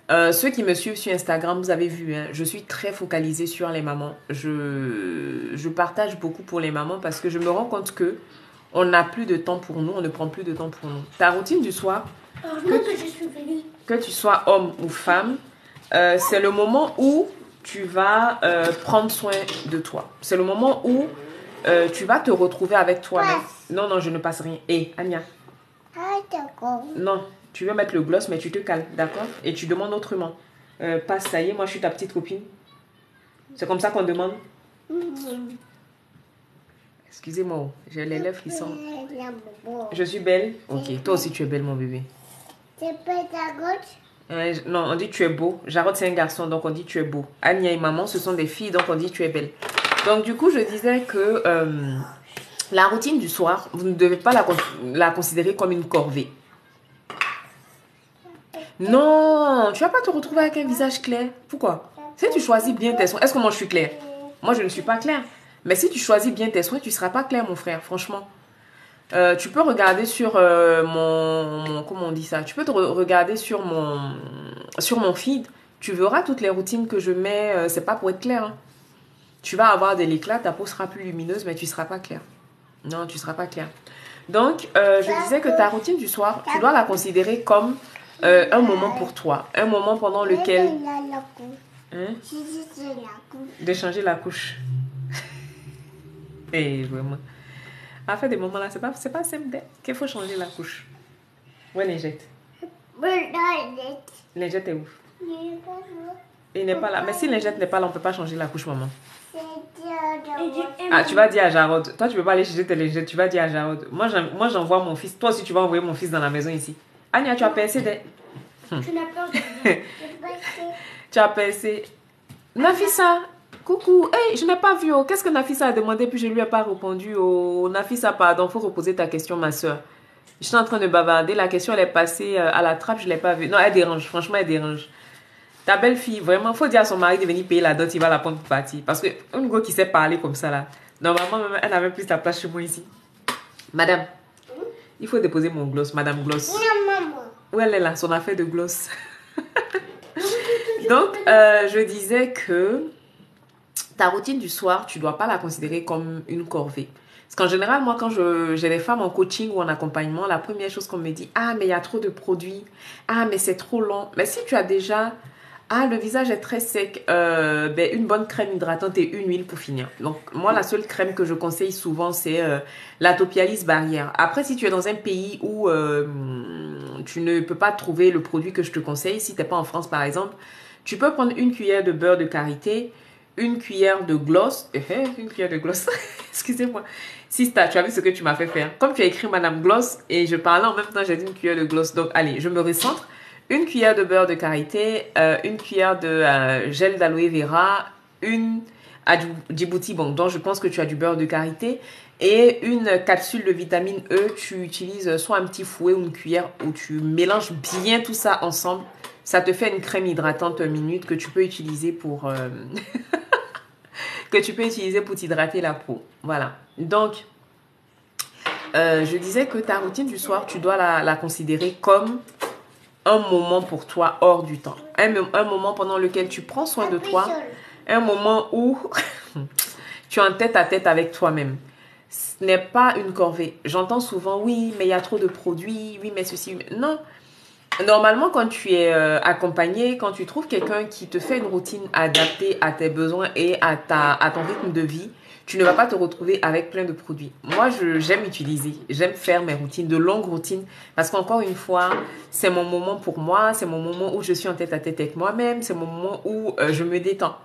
Ceux qui me suivent sur Instagram, vous avez vu, hein, je suis très focalisée sur les mamans. Je partage beaucoup pour les mamans parce que je me rends compte que on n'a plus de temps pour nous, on ne prend plus de temps pour nous. Ta routine du soir, que tu sois homme ou femme, c'est le moment où tu vas prendre soin de toi. C'est le moment où tu vas te retrouver avec toi-même. Non, non, je ne passe rien. Hé, Anya. Non, tu veux mettre le gloss, mais tu te calmes, d'accord? Et tu demandes autrement. Passe, ça y est, moi je suis ta petite copine. C'est comme ça qu'on demande? Excusez-moi, j'ai les lèvres qui sont... Je suis belle? Ok, toi aussi tu es belle, mon bébé. C'est pas ta gauche? Non, on dit tu es beau. Jarod, c'est un garçon, donc on dit tu es beau. Anya et maman, ce sont des filles, donc on dit tu es belle. Donc du coup, je disais que la routine du soir, vous ne devez pas la considérer comme une corvée. Non, tu vas pas te retrouver avec un visage clair. Pourquoi? Si tu choisis bien tes soins, est-ce que moi je suis claire? Moi je ne suis pas claire. Mais si tu choisis bien tes soins, tu ne seras pas clair, mon frère, franchement. Tu peux regarder sur comment on dit ça? Tu peux te regarder sur mon feed. Tu verras toutes les routines que je mets. C'est pas pour être clair. Hein. Tu vas avoir de l'éclat, ta peau sera plus lumineuse, mais tu ne seras pas clair. Non, tu ne seras pas clair. Donc, je disais que ta routine du soir, tu dois la considérer comme un moment pour toi. Un moment pendant lequel... Hein? De changer la couche. Et vraiment. À faire des moments là, c'est pas simple qu'il faut changer la couche. Où est Lingette? Lingette est où? Il n'est pas là. Mais si Lingette n'est pas là, on ne peut pas changer la couche, maman. Ah, tu vas dire à Jarod. Toi, tu ne peux pas aller chercher tes lingettes. Tu vas dire à Jarod. Moi, j'envoie mon fils. Toi aussi, tu vas envoyer mon fils dans la maison ici. Anya, tu as percé des... Tu n'as peur de rien. Tu as percé. Nafissa, coucou. Hey, je n'ai pas vu. Oh. Qu'est-ce que Nafissa a demandé puis je ne lui ai pas répondu. Oh, Nafissa, pardon. Il faut reposer ta question, ma soeur. Je suis en train de bavarder. La question, elle est passée à la trappe. Je ne l'ai pas vue. Non, elle dérange. Franchement, elle dérange. Ta belle-fille, vraiment, il faut dire à son mari de venir payer la dot. Il va la prendre pour partir. Parce qu'une go qui sait parler comme ça, là. Normalement, elle n'avait plus sa place chez moi ici. Madame, il faut déposer mon gloss. Madame Gloss. Où elle est là? Son affaire de gloss. Donc, je disais que ta routine du soir, tu ne dois pas la considérer comme une corvée. Parce qu'en général, moi, quand j'ai des femmes en coaching ou en accompagnement, la première chose qu'on me dit, ah, mais il y a trop de produits. Ah, mais c'est trop long. Mais si tu as déjà... Ah, le visage est très sec. Une bonne crème hydratante et une huile pour finir. Donc, moi, la seule crème que je conseille souvent, c'est la Topialis Barrière. Après, si tu es dans un pays où tu ne peux pas trouver le produit que je te conseille, si tu n'es pas en France, par exemple, tu peux prendre une cuillère de beurre de karité, une cuillère de gloss. Une cuillère de gloss. Excusez-moi. Sista, tu as vu ce que tu m'as fait faire. Comme tu as écrit Madame Gloss et je parlais en même temps, j'ai dit une cuillère de gloss. Donc, allez, je me recentre. Une cuillère de beurre de karité, une cuillère de gel d'aloe vera, une Djibouti, bon, donc je pense que tu as du beurre de karité, et une capsule de vitamine E. Tu utilises soit un petit fouet ou une cuillère où tu mélanges bien tout ça ensemble. Ça te fait une crème hydratante minute que tu peux utiliser pour t'hydrater la peau. Voilà. Donc, je disais que ta routine du soir, tu dois la considérer comme un moment pour toi hors du temps. Un moment pendant lequel tu prends soin de toi. Un moment où tu es en tête à tête avec toi-même. Ce n'est pas une corvée. J'entends souvent, oui, mais il y a trop de produits. Oui, mais ceci. Non. Normalement, quand tu es accompagné, quand tu trouves quelqu'un qui te fait une routine adaptée à tes besoins et à ton rythme de vie, tu ne vas pas te retrouver avec plein de produits. Moi, j'aime utiliser, j'aime faire mes routines, de longues routines, parce qu'encore une fois, c'est mon moment pour moi, c'est mon moment où je suis en tête à tête avec moi-même, c'est mon moment où je me détends.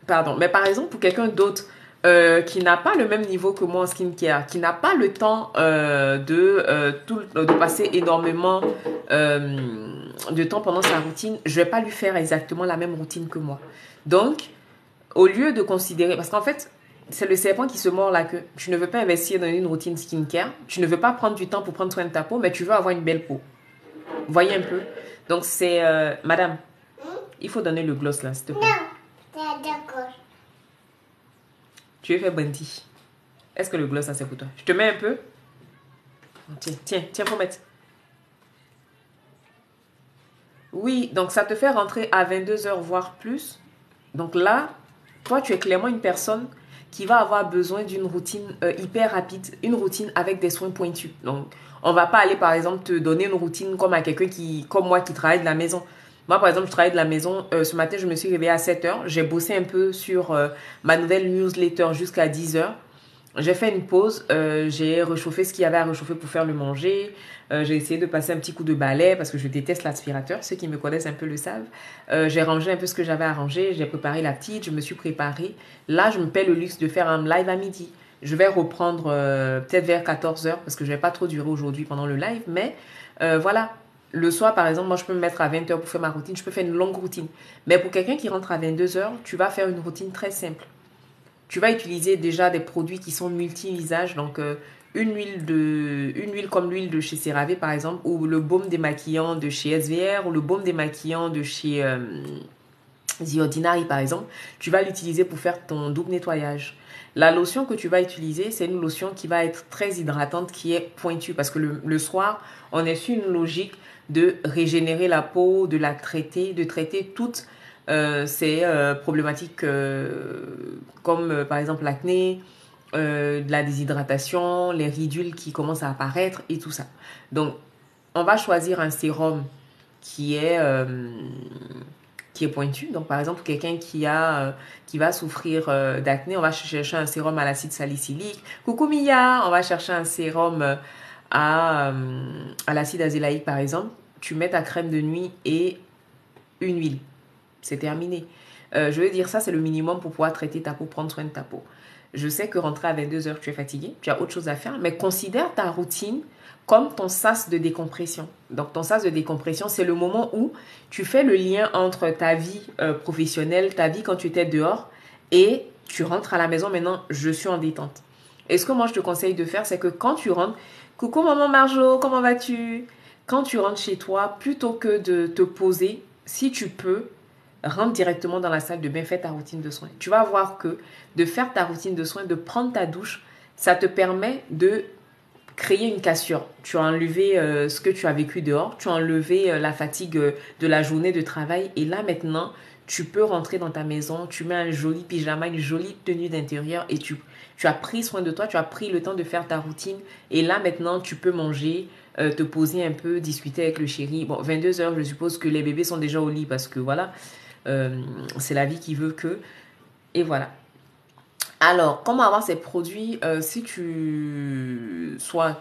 Pardon, mais par exemple, pour quelqu'un d'autre, qui n'a pas le même niveau que moi en skincare, qui n'a pas le temps de passer énormément de temps pendant sa routine, je vais pas lui faire exactement la même routine que moi. Donc, au lieu de considérer, parce qu'en fait, c'est le serpent qui se mord la queue. Tu ne veux pas investir dans une routine skincare, tu ne veux pas prendre du temps pour prendre soin de ta peau, mais tu veux avoir une belle peau. Voyez un peu. Donc, c'est... madame, il faut donner le gloss là, s'il te plaît. Non, d'accord. Tu veux faire Bunty. Est-ce que le gloss là, c'est pour toi? Je te mets un peu. Tiens, faut mettre. Oui, donc ça te fait rentrer à 22 heures, voire plus. Donc là, toi, tu es clairement une personne qui va avoir besoin d'une routine hyper rapide, une routine avec des soins pointus. Donc, on va pas aller, par exemple, te donner une routine comme à quelqu'un comme moi, qui travaille de la maison. Moi, par exemple, je travaille de la maison. Ce matin, je me suis réveillée à 7 heures. J'ai bossé un peu sur ma nouvelle newsletter jusqu'à 10 heures. J'ai fait une pause, j'ai réchauffé ce qu'il y avait à réchauffer pour faire le manger. J'ai essayé de passer un petit coup de balai parce que je déteste l'aspirateur. Ceux qui me connaissent un peu le savent. J'ai rangé un peu ce que j'avais à ranger. J'ai préparé la petite, je me suis préparée. Là, je me paie le luxe de faire un live à midi. Je vais reprendre peut-être vers 14 heures parce que je ne vais pas trop durer aujourd'hui pendant le live. Mais voilà, le soir, par exemple, moi, je peux me mettre à 20 heures pour faire ma routine. Je peux faire une longue routine. Mais pour quelqu'un qui rentre à 22 heures, tu vas faire une routine très simple. Tu vas utiliser déjà des produits qui sont multi-usages, donc une huile comme l'huile de chez CeraVe par exemple, ou le baume démaquillant de chez SVR, ou le baume démaquillant de chez The Ordinary par exemple. Tu vas l'utiliser pour faire ton double nettoyage. La lotion que tu vas utiliser, c'est une lotion qui va être très hydratante, qui est pointue, parce que le soir, on est sur une logique de régénérer la peau, de la traiter, de traiter toutes ces problématiques comme par exemple l'acné, de la déshydratation, les ridules qui commencent à apparaître et tout ça. Donc, on va choisir un sérum qui est pointu. Donc, par exemple, quelqu'un qui va souffrir d'acné, on va chercher un sérum à l'acide salicylique. Coucou Mia, on va chercher un sérum à l'acide azélaïque, par exemple. Tu mets ta crème de nuit et une huile. C'est terminé. Je veux dire, ça, c'est le minimum pour pouvoir traiter ta peau, prendre soin de ta peau. Je sais que rentrer à 22 heures, tu es fatigué, tu as autre chose à faire, mais considère ta routine comme ton sas de décompression. Donc, ton sas de décompression, c'est le moment où tu fais le lien entre ta vie professionnelle, ta vie quand tu étais dehors, et tu rentres à la maison, maintenant, je suis en détente. Et ce que moi, je te conseille de faire, c'est que quand tu rentres, coucou maman Marjo, comment vas-tu? Quand tu rentres chez toi, plutôt que de te poser, si tu peux, rentre directement dans la salle de bain, fais ta routine de soins. Tu vas voir que de faire ta routine de soins, de prendre ta douche, ça te permet de créer une cassure. Tu as enlevé ce que tu as vécu dehors, tu as enlevé la fatigue de la journée de travail et là maintenant, tu peux rentrer dans ta maison, tu mets un joli pyjama, une jolie tenue d'intérieur et tu as pris soin de toi, tu as pris le temps de faire ta routine et là maintenant, tu peux manger, te poser un peu, discuter avec le chéri. Bon, 22 heures, je suppose que les bébés sont déjà au lit parce que voilà, c'est la vie qui veut que... Et voilà. Alors, comment avoir ces produits si tu sois...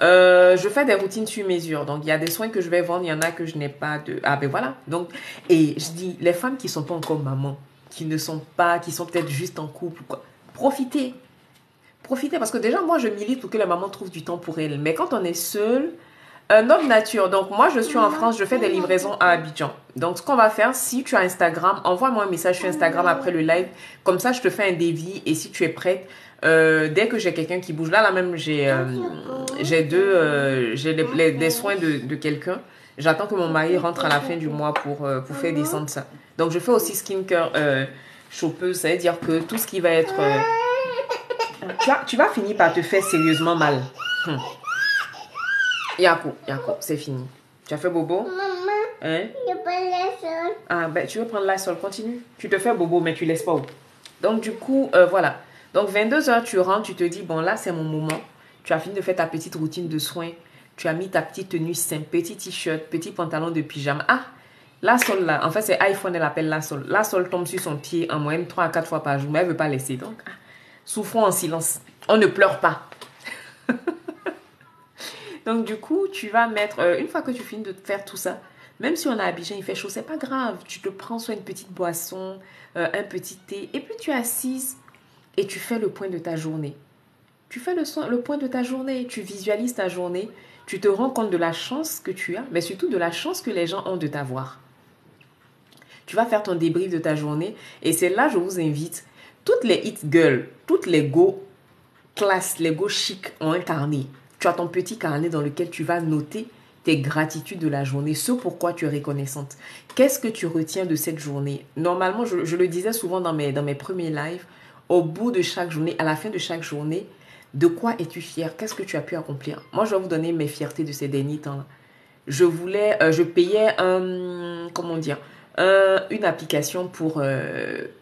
je fais des routines sur mesure. Donc, il y a des soins que je vais vendre, il y en a que je n'ai pas de... Ah ben voilà. Donc, et je dis, les femmes qui ne sont pas encore maman, qui sont peut-être juste en couple, quoi, profitez. Profitez, parce que déjà, moi, je milite pour que les mamans trouvent du temps pour elles. Mais quand on est seul... Un homme nature. Donc, moi, je suis en France, je fais des livraisons à Abidjan. Donc, ce qu'on va faire, si tu as Instagram, envoie-moi un message sur Instagram après le live. Comme ça, je te fais un devis. Et si tu es prête, dès que j'ai quelqu'un qui bouge, là même, j'ai des soins de quelqu'un. J'attends que mon mari rentre à la fin du mois pour faire descendre ça. Donc, je fais aussi skincare chopeuse. Ça veut dire que tout ce qui va être... Tu vas finir par te faire sérieusement mal. Yako, c'est fini. Tu as fait bobo? Maman, hein? je prends la sol. Ah, ben, tu veux prendre la sol, continue. Tu te fais bobo, mais tu laisses pas où. Donc, du coup, voilà. Donc, 22 heures, tu rentres, tu te dis, bon, là, c'est mon moment. Tu as fini de faire ta petite routine de soins. Tu as mis ta petite tenue simple, petit t-shirt, petit pantalon de pyjama. Ah, la sol, là, en fait, c'est iPhone, elle appelle la sol. La sol tombe sur son pied en moyenne 3 à 4 fois par jour, mais elle ne veut pas laisser. Donc, souffrons en silence. On ne pleure pas. Donc, du coup, tu vas mettre, une fois que tu finis de faire tout ça, même si on a Abidjan, il fait chaud, c'est pas grave. Tu te prends soit une petite boisson, un petit thé, et puis tu es assise. et tu fais le point de ta journée. Tu fais le point de ta journée, tu visualises ta journée, tu te rends compte de la chance que tu as, mais surtout de la chance que les gens ont de t'avoir. Tu vas faire ton débrief de ta journée et c'est là je vous invite. Toutes les hit girls, toutes les go classe, les go chic ont un carnet. Tu as ton petit carnet dans lequel tu vas noter tes gratitudes de la journée, ce pourquoi tu es reconnaissante. Qu'est-ce que tu retiens de cette journée? Normalement, je le disais souvent dans mes premiers lives, au bout de chaque journée, à la fin de chaque journée, de quoi es-tu fière? Qu'est-ce que tu as pu accomplir? Moi, je vais vous donner mes fiertés de ces derniers temps. Je payais comment dire, une application pour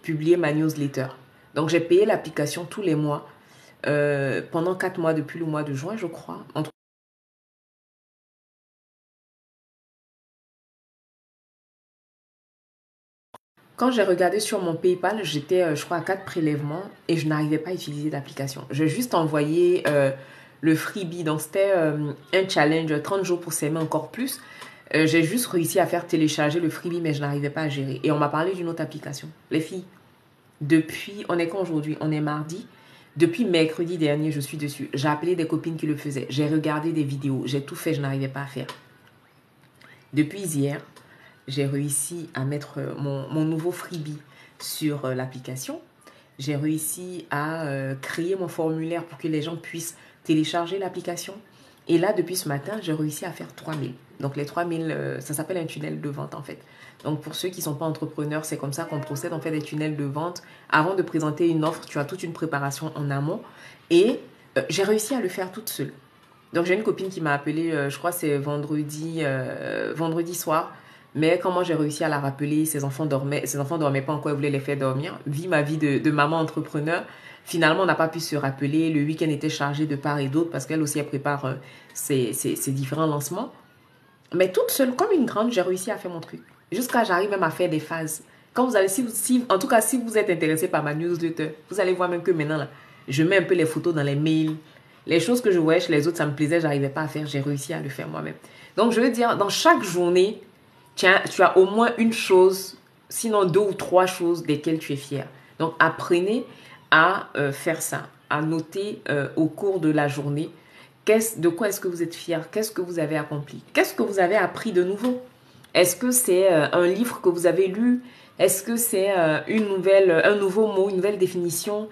publier ma newsletter. Donc, j'ai payé l'application tous les mois, pendant 4 mois, depuis le mois de juin, je crois. Quand j'ai regardé sur mon PayPal, j'étais, je crois, à 4 prélèvements et je n'arrivais pas à utiliser l'application. J'ai juste envoyé le freebie. Donc, c'était un challenge 30 jours pour s'aimer encore plus. J'ai juste réussi à faire télécharger le freebie, mais je n'arrivais pas à gérer. Et on m'a parlé d'une autre application. Les filles, depuis, on est quand aujourd'hui? On est mardi. Depuis mercredi dernier, je suis dessus. J'ai appelé des copines qui le faisaient. J'ai regardé des vidéos. J'ai tout fait, je n'arrivais pas à faire. Depuis hier, j'ai réussi à mettre mon nouveau freebie sur l'application. J'ai réussi à créer mon formulaire pour que les gens puissent télécharger l'application. Et là, depuis ce matin, j'ai réussi à faire 3000. Donc, les 3000, ça s'appelle un tunnel de vente, en fait. Donc, pour ceux qui ne sont pas entrepreneurs, c'est comme ça qu'on procède. On fait des tunnels de vente. Avant de présenter une offre, tu as toute une préparation en amont. Et j'ai réussi à le faire toute seule. Donc, j'ai une copine qui m'a appelée, je crois que c'est vendredi soir. Mais comment j'ai réussi à la rappeler, ses enfants dormaient pas encore, elle voulait les faire dormir. Vis ma vie de maman entrepreneur. Finalement, on n'a pas pu se rappeler. Le week-end était chargé de part et d'autre parce qu'elle aussi, elle prépare ses différents lancements. Mais toute seule, comme une grande, j'ai réussi à faire mon truc. Jusqu'à j'arrive même à faire des phases. Quand vous allez, en tout cas, si vous êtes intéressé par ma newsletter, vous allez voir même que maintenant, là, je mets un peu les photos dans les mails. Les choses que je voyais chez les autres, ça me plaisait, j'arrivais pas à faire. J'ai réussi à le faire moi-même. Donc, je veux dire, dans chaque journée, tiens, tu as au moins une chose, sinon 2 ou 3 choses desquelles tu es fier. Donc, apprenez à faire ça, à noter au cours de la journée de quoi est-ce que vous êtes fier, qu'est-ce que vous avez accompli, qu'est-ce que vous avez appris de nouveau. Est-ce que c'est un livre que vous avez lu? Est-ce que c'est un nouveau mot, une nouvelle définition?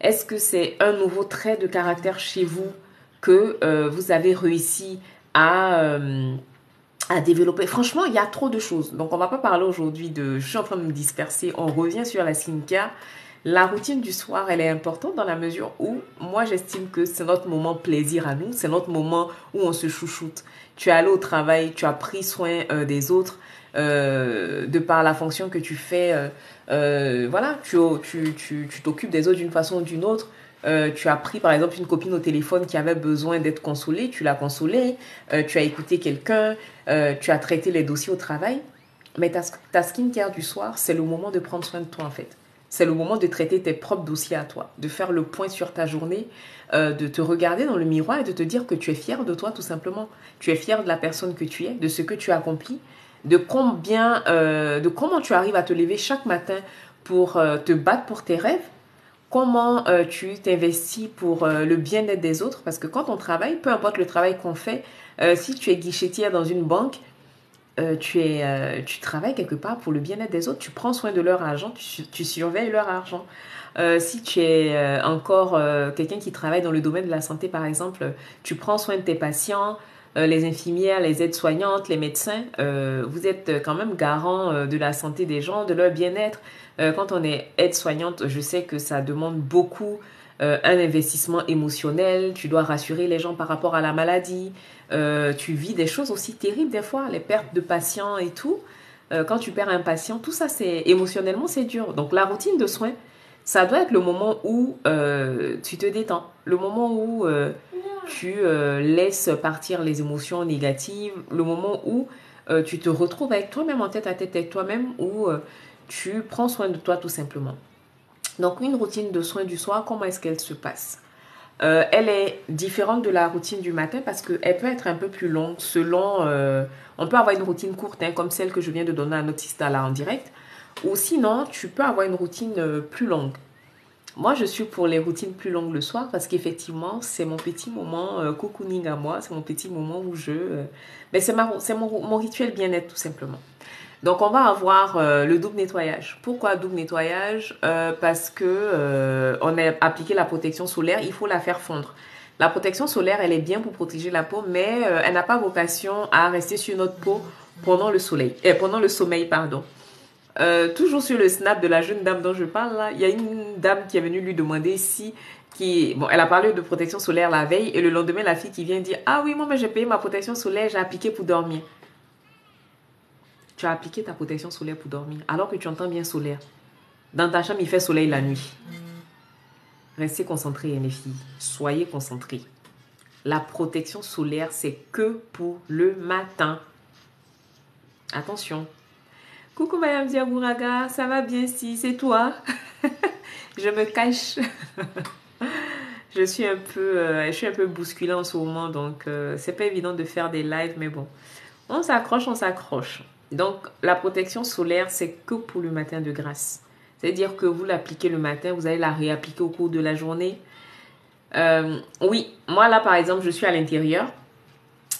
Est-ce que c'est un nouveau trait de caractère chez vous que vous avez réussi à développer? Franchement, il y a trop de choses. Donc, on ne va pas parler aujourd'hui de... Je suis en train de me disperser. On revient sur la skincare. La routine du soir, elle est importante dans la mesure où moi, j'estime que c'est notre moment plaisir à nous. C'est notre moment où on se chouchoute. Tu es allé au travail, tu as pris soin des autres de par la fonction que tu fais. Voilà, tu t'occupes des autres d'une façon ou d'une autre. Tu as pris par exemple une copine au téléphone qui avait besoin d'être consolée, tu l'as consolée, tu as écouté quelqu'un, tu as traité les dossiers au travail. Mais ta skincare du soir, c'est le moment de prendre soin de toi en fait. C'est le moment de traiter tes propres dossiers à toi, de faire le point sur ta journée, de te regarder dans le miroir et de te dire que tu es fier de toi tout simplement. Tu es fier de la personne que tu es, de ce que tu as accompli, de comment tu arrives à te lever chaque matin pour te battre pour tes rêves. Comment tu t'investis pour le bien-être des autres? Parce que quand on travaille, peu importe le travail qu'on fait, si tu es guichetière dans une banque, tu travailles quelque part pour le bien-être des autres. Tu prends soin de leur argent, tu surveilles leur argent. Si tu es encore quelqu'un qui travaille dans le domaine de la santé, par exemple, tu prends soin de tes patients, les infirmières, les aides-soignantes, les médecins. Vous êtes quand même garant de la santé des gens, de leur bien-être. Quand on est aide-soignante, je sais que ça demande beaucoup un investissement émotionnel. Tu dois rassurer les gens par rapport à la maladie. Tu vis des choses aussi terribles des fois, les pertes de patients et tout. Quand tu perds un patient, tout ça, émotionnellement, c'est dur. Donc, la routine de soins, ça doit être le moment où tu te détends. Le moment où tu laisses partir les émotions négatives. Le moment où tu te retrouves avec toi-même en tête à tête avec toi-même, où tu prends soin de toi tout simplement. Donc, une routine de soins du soir, comment est-ce qu'elle se passe? Elle est différente de la routine du matin parce qu'elle peut être un peu plus longue selon... on peut avoir une routine courte, hein, comme celle que je viens de donner à notre sista là en direct. Ou sinon, tu peux avoir une routine plus longue. Moi, je suis pour les routines plus longues le soir parce qu'effectivement, c'est mon petit moment cocooning à moi. C'est mon petit moment où mais c'est mon rituel bien-être tout simplement. Donc, on va avoir le double nettoyage. Pourquoi double nettoyage? Parce que on a appliqué la protection solaire, il faut la faire fondre. La protection solaire, elle est bien pour protéger la peau, mais elle n'a pas vocation à rester sur notre peau pendant le pendant le sommeil, pardon. Toujours sur le snap de la jeune dame dont je parle là, il y a une dame qui est venue lui demander bon, elle a parlé de protection solaire la veille et le lendemain la fille qui vient dire ah oui moi mais j'ai payé ma protection solaire, j'ai appliqué pour dormir. Tu as appliqué ta protection solaire pour dormir alors que tu entends bien solaire. Dans ta chambre il fait soleil la nuit. Restez concentrés les filles, soyez concentrés. La protection solaire c'est que pour le matin. Attention. Coucou Madame Diabouraga, ça va bien si c'est toi? Je me cache. Je suis un peu bousculée en ce moment, donc c'est pas évident de faire des lives, mais bon, on s'accroche, on s'accroche. Donc la protection solaire, c'est que pour le matin de grâce. C'est-à-dire que vous l'appliquez le matin, vous allez la réappliquer au cours de la journée. Oui, moi là par exemple, je suis à l'intérieur.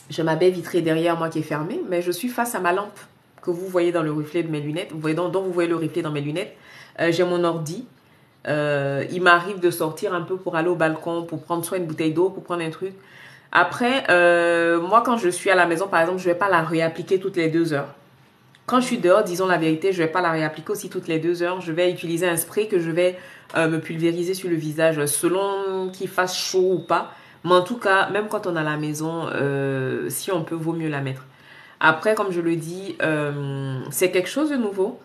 J'ai ma baie vitrée derrière moi qui est fermée, mais je suis face à ma lampe que vous voyez dans le reflet de mes lunettes, dont vous voyez le reflet dans mes lunettes. J'ai mon ordi. Il m'arrive de sortir un peu pour aller au balcon, pour prendre soit une bouteille d'eau, pour prendre un truc. Après, moi quand je suis à la maison, par exemple, je ne vais pas la réappliquer toutes les 2 heures. Quand je suis dehors, disons la vérité, je ne vais pas la réappliquer aussi toutes les 2 heures. Je vais utiliser un spray que je vais me pulvériser sur le visage selon qu'il fasse chaud ou pas. Mais en tout cas, même quand on est à la maison, si on peut, vaut mieux la mettre. Après, comme je le dis, c'est quelque chose de nouveau.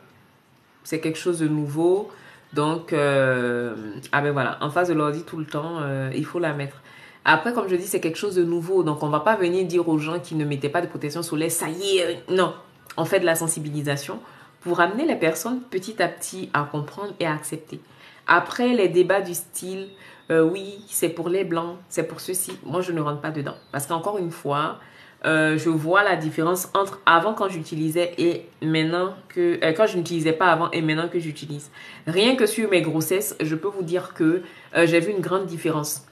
C'est quelque chose de nouveau. Donc, ah ben voilà, en face de l'ordi tout le temps, il faut la mettre. Après, comme je dis, c'est quelque chose de nouveau. Donc, on va pas venir dire aux gens qui ne mettaient pas de protection solaire, ça y est, non. On fait de la sensibilisation pour amener les personnes petit à petit à comprendre et à accepter. Après, les débats du style, oui, c'est pour les blancs, c'est pour ceci. Moi, je ne rentre pas dedans. Parce qu'encore une fois, je vois la différence entre avant quand j'utilisais et maintenant quand je n'utilisais pas avant et maintenant que j'utilise. Rien que sur mes grossesses, je peux vous dire que j'ai vu une grande différence.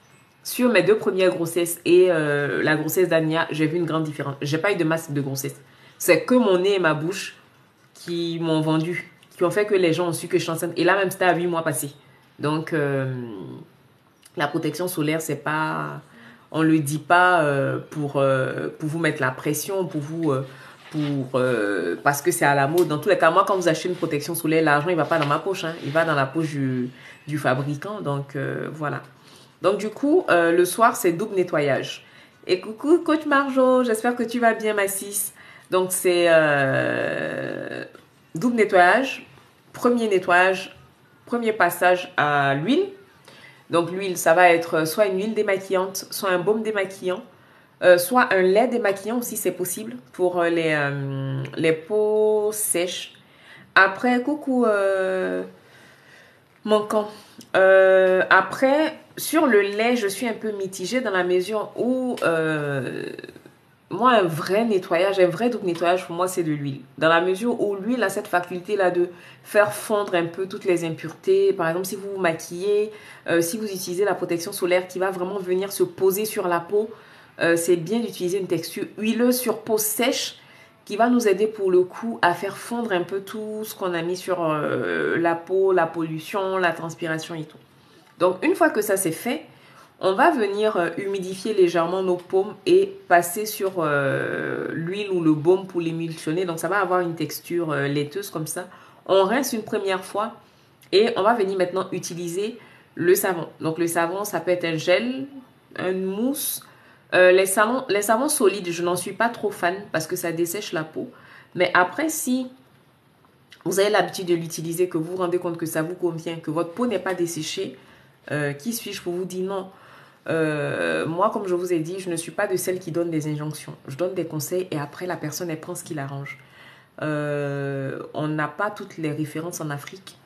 Sur mes 2 premières grossesses et la grossesse d'Ania, j'ai vu une grande différence. J'ai pas eu de masque de grossesse. C'est que mon nez et ma bouche qui m'ont vendu, qui ont fait que les gens ont su que je suis enceinte. Et là même, c'était à 8 mois passés. Donc, la protection solaire, c'est pas... On ne le dit pas pour vous mettre la pression, parce que c'est à la mode. Dans tous les cas, moi, quand vous achetez une protection solaire, l'argent, il ne va pas dans ma poche. Hein, il va dans la poche du fabricant. Donc, voilà. Donc, du coup, le soir, c'est double nettoyage. Et coucou, coach Marjo, j'espère que tu vas bien, ma sis. Donc, c'est double nettoyage. Premier passage à l'huile. Donc, l'huile, ça va être soit une huile démaquillante, soit un baume démaquillant, soit un lait démaquillant aussi, c'est possible pour les peaux sèches. Après, coucou, manquant. Après, sur le lait, je suis un peu mitigée dans la mesure où moi, un vrai double nettoyage pour moi, c'est de l'huile. Dans la mesure où l'huile a cette faculté-là de faire fondre un peu toutes les impuretés. Par exemple, si vous vous maquillez, si vous utilisez la protection solaire qui va vraiment venir se poser sur la peau, c'est bien d'utiliser une texture huileuse sur peau sèche qui va nous aider pour le coup à faire fondre un peu tout ce qu'on a mis sur la peau, la pollution, la transpiration et tout. Donc, une fois que ça c'est fait, on va venir humidifier légèrement nos paumes et passer sur l'huile ou le baume pour l'émulsionner. Donc, ça va avoir une texture laiteuse comme ça. On rince une première fois et on va venir maintenant utiliser le savon. Donc, le savon, ça peut être un gel, une mousse. Les savons solides, je n'en suis pas trop fan parce que ça dessèche la peau. Mais après, si vous avez l'habitude de l'utiliser, que vous vous rendez compte que ça vous convient, que votre peau n'est pas desséchée, qui suis-je pour vous dire non? Moi, comme je vous ai dit, je ne suis pas de celle qui donne des injonctions. Je donne des conseils et après, la personne, elle prend ce qui l'arrange. On n'a pas toutes les références en Afrique.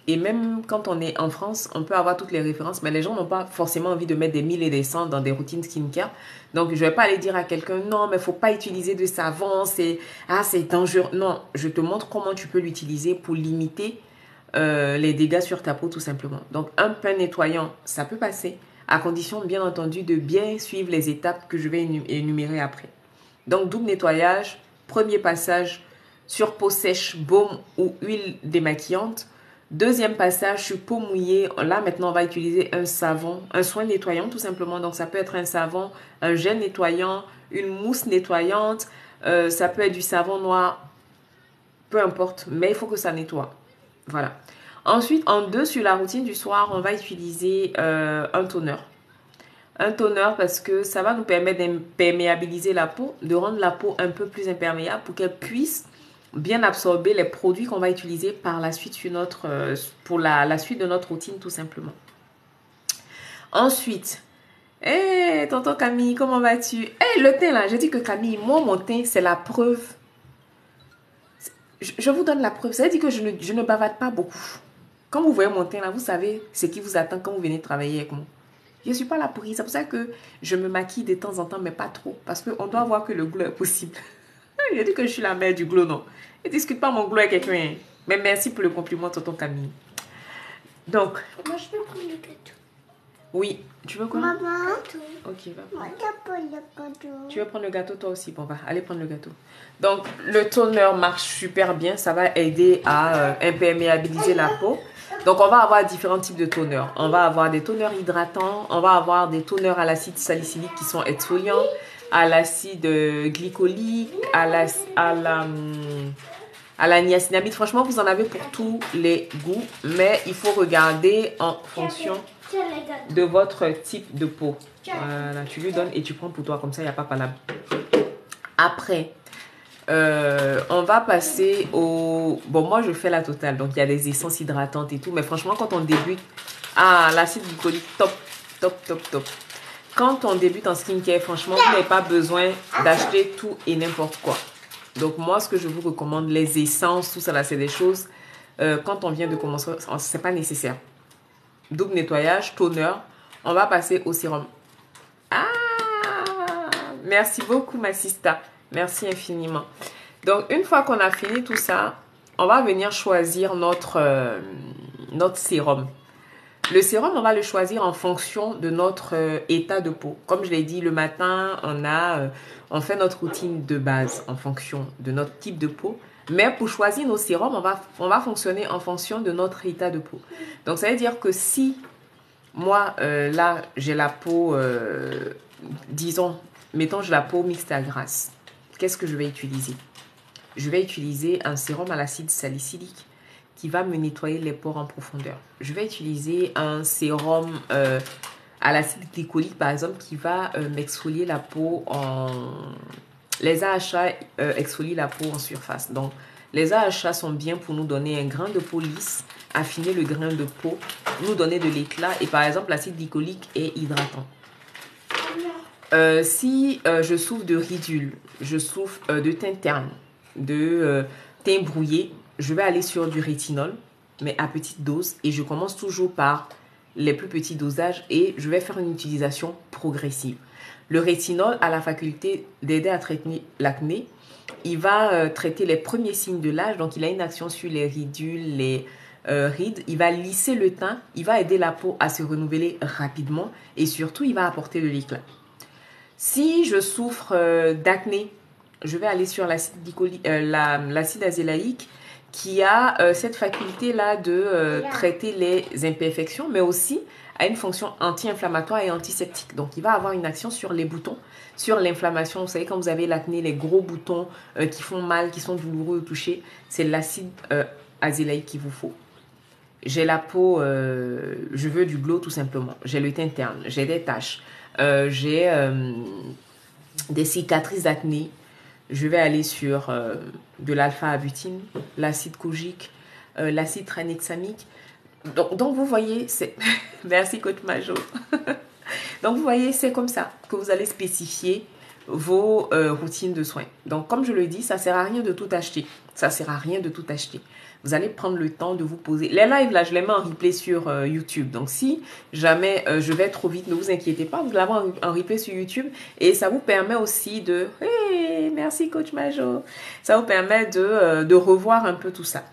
Et même quand on est en France, on peut avoir toutes les références, mais les gens n'ont pas forcément envie de mettre des 1000 et des 100 dans des routines skincare. Donc, je ne vais pas aller dire à quelqu'un, non, mais il ne faut pas utiliser de savon, c'est dangereux. Non, je te montre comment tu peux l'utiliser pour limiter les dégâts sur ta peau tout simplement. Donc un pain nettoyant, ça peut passer, à condition bien entendu de bien suivre les étapes que je vais énumérer après. Donc double nettoyage, premier passage sur peau sèche, baume ou huile démaquillante. Deuxième passage sur peau mouillée. Là maintenant on va utiliser un savon, un soin nettoyant tout simplement. Donc ça peut être un savon, un gel nettoyant, une mousse nettoyante, ça peut être du savon noir, peu importe, mais il faut que ça nettoie. Voilà. Ensuite, en deux, sur la routine du soir, on va utiliser un toner. Un toner parce que ça va nous permettre d'imperméabiliser la peau, de rendre la peau un peu plus imperméable pour qu'elle puisse bien absorber les produits qu'on va utiliser par la suite sur notre, pour la suite de notre routine tout simplement. Ensuite, hey, tonton Camille, comment vas-tu? Hey, le teint là, j'ai dit que Camille, moi mon teint c'est la preuve. Je vous donne la preuve, ça veut dire que je ne bavade pas beaucoup. Quand vous voyez mon teint là, vous savez ce qui vous attend quand vous venez travailler avec moi. Je ne suis pas là pour rire, c'est pour ça que je me maquille de temps en temps, mais pas trop. Parce qu'on doit voir que le glow est possible. J'ai dit que je suis la mère du glow, non. Ne discute pas mon glow avec quelqu'un. Mais merci pour le compliment, tonton Camille. Donc. Moi, je peux prendre le gâteau. Oui, tu veux quoi? Maman. Ok, va Moi, prendre. je prends le gâteau. Tu veux prendre le gâteau toi aussi? Bon, va, allez prendre le gâteau. Donc, le toner marche super bien. Ça va aider à imperméabiliser la peau. Donc, on va avoir différents types de toners. On va avoir des toners hydratants. On va avoir des toners à l'acide salicylique qui sont exfoliants, à l'acide glycolique, à la niacinamide. Franchement, vous en avez pour tous les goûts. Mais il faut regarder en fonction de votre type de peau. Voilà, tu lui donnes et tu prends pour toi. Comme ça, il n'y a pas palabre. Après, on va passer au... Bon, moi, je fais la totale. Donc, il y a des essences hydratantes et tout. Mais franchement, quand on débute... Ah, l'acide glycolique, top, top, top, top. Quand on débute en skincare, franchement, vous n'avez pas besoin d'acheter tout et n'importe quoi. Donc, moi, ce que je vous recommande, les essences, tout ça, là, c'est des choses... quand on vient de commencer, c'est pas nécessaire. Double nettoyage, toner. On va passer au sérum. Ah, merci beaucoup, ma sista. Merci infiniment. Donc, une fois qu'on a fini tout ça, on va venir choisir notre sérum. Le sérum, on va le choisir en fonction de notre état de peau. Comme je l'ai dit, le matin, on fait notre routine de base en fonction de notre type de peau. Mais pour choisir nos sérums, on va fonctionner en fonction de notre état de peau. Donc, ça veut dire que si moi, là, j'ai la peau, disons, mettons, j'ai la peau mixte à grasse. Qu'est-ce que je vais utiliser? Je vais utiliser un sérum à l'acide salicylique qui va me nettoyer les pores en profondeur. Je vais utiliser un sérum à l'acide glycolique, par exemple, qui va m'exfolier la peau en... Les AHA exfolient la peau en surface. Donc, les AHA sont bien pour nous donner un grain de peau lisse, affiner le grain de peau, nous donner de l'éclat. Et par exemple, l'acide glycolique est hydratant. Si je souffre de ridules, je souffre de teint terne, de teint brouillé, je vais aller sur du rétinol, mais à petite dose. Et je commence toujours par les plus petits dosages et je vais faire une utilisation progressive. Le rétinol a la faculté d'aider à traiter l'acné. Il va traiter les premiers signes de l'âge. Donc, il a une action sur les ridules, les rides. Il va lisser le teint. Il va aider la peau à se renouveler rapidement. Et surtout, il va apporter de l'éclat. Si je souffre d'acné, je vais aller sur l'acide azélaïque qui a cette faculté-là de traiter les imperfections, mais aussi a une fonction anti-inflammatoire et antiseptique. Donc, il va avoir une action sur les boutons, sur l'inflammation. Vous savez, quand vous avez l'acné, les gros boutons qui font mal, qui sont douloureux au toucher, c'est l'acide azélaïque qu'il vous faut. J'ai la peau, je veux du glow tout simplement. J'ai le teint terne, j'ai des taches, j'ai des cicatrices d'acné. Je vais aller sur de l'alpha-abutine, l'acide kojique, l'acide tranexamique. Donc, vous voyez, c'est... Merci, coach Majo. Donc, vous voyez, c'est comme ça que vous allez spécifier vos routines de soins. Donc, comme je le dis, ça ne sert à rien de tout acheter. Ça ne sert à rien de tout acheter. Vous allez prendre le temps de vous poser. Les lives, là, je les mets en replay sur YouTube. Donc, si jamais je vais trop vite, ne vous inquiétez pas. Vous allez avoir un replay sur YouTube. Et ça vous permet aussi de... Hey, merci, coach Majo. Ça vous permet de revoir un peu tout ça.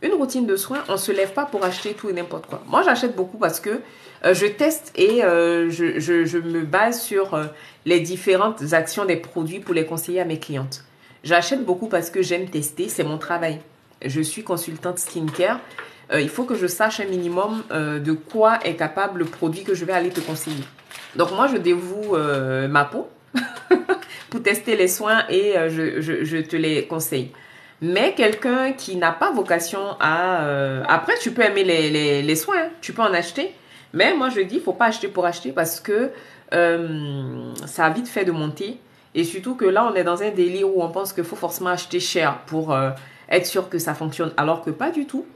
Une routine de soins, on ne se lève pas pour acheter tout et n'importe quoi. Moi, j'achète beaucoup parce que je teste et je me base sur les différentes actions des produits pour les conseiller à mes clientes. J'achète beaucoup parce que j'aime tester, c'est mon travail. Je suis consultante skincare. Il faut que je sache un minimum de quoi est capable le produit que je vais aller te conseiller. Donc moi, je dévoue ma peau pour tester les soins et je te les conseille. Mais quelqu'un qui n'a pas vocation à... Après, tu peux aimer les soins, hein, tu peux en acheter. Mais moi, je dis, il ne faut pas acheter pour acheter parce que ça a vite fait de monter. Et surtout que là, on est dans un délire où on pense qu'il faut forcément acheter cher pour être sûr que ça fonctionne. Alors que pas du tout.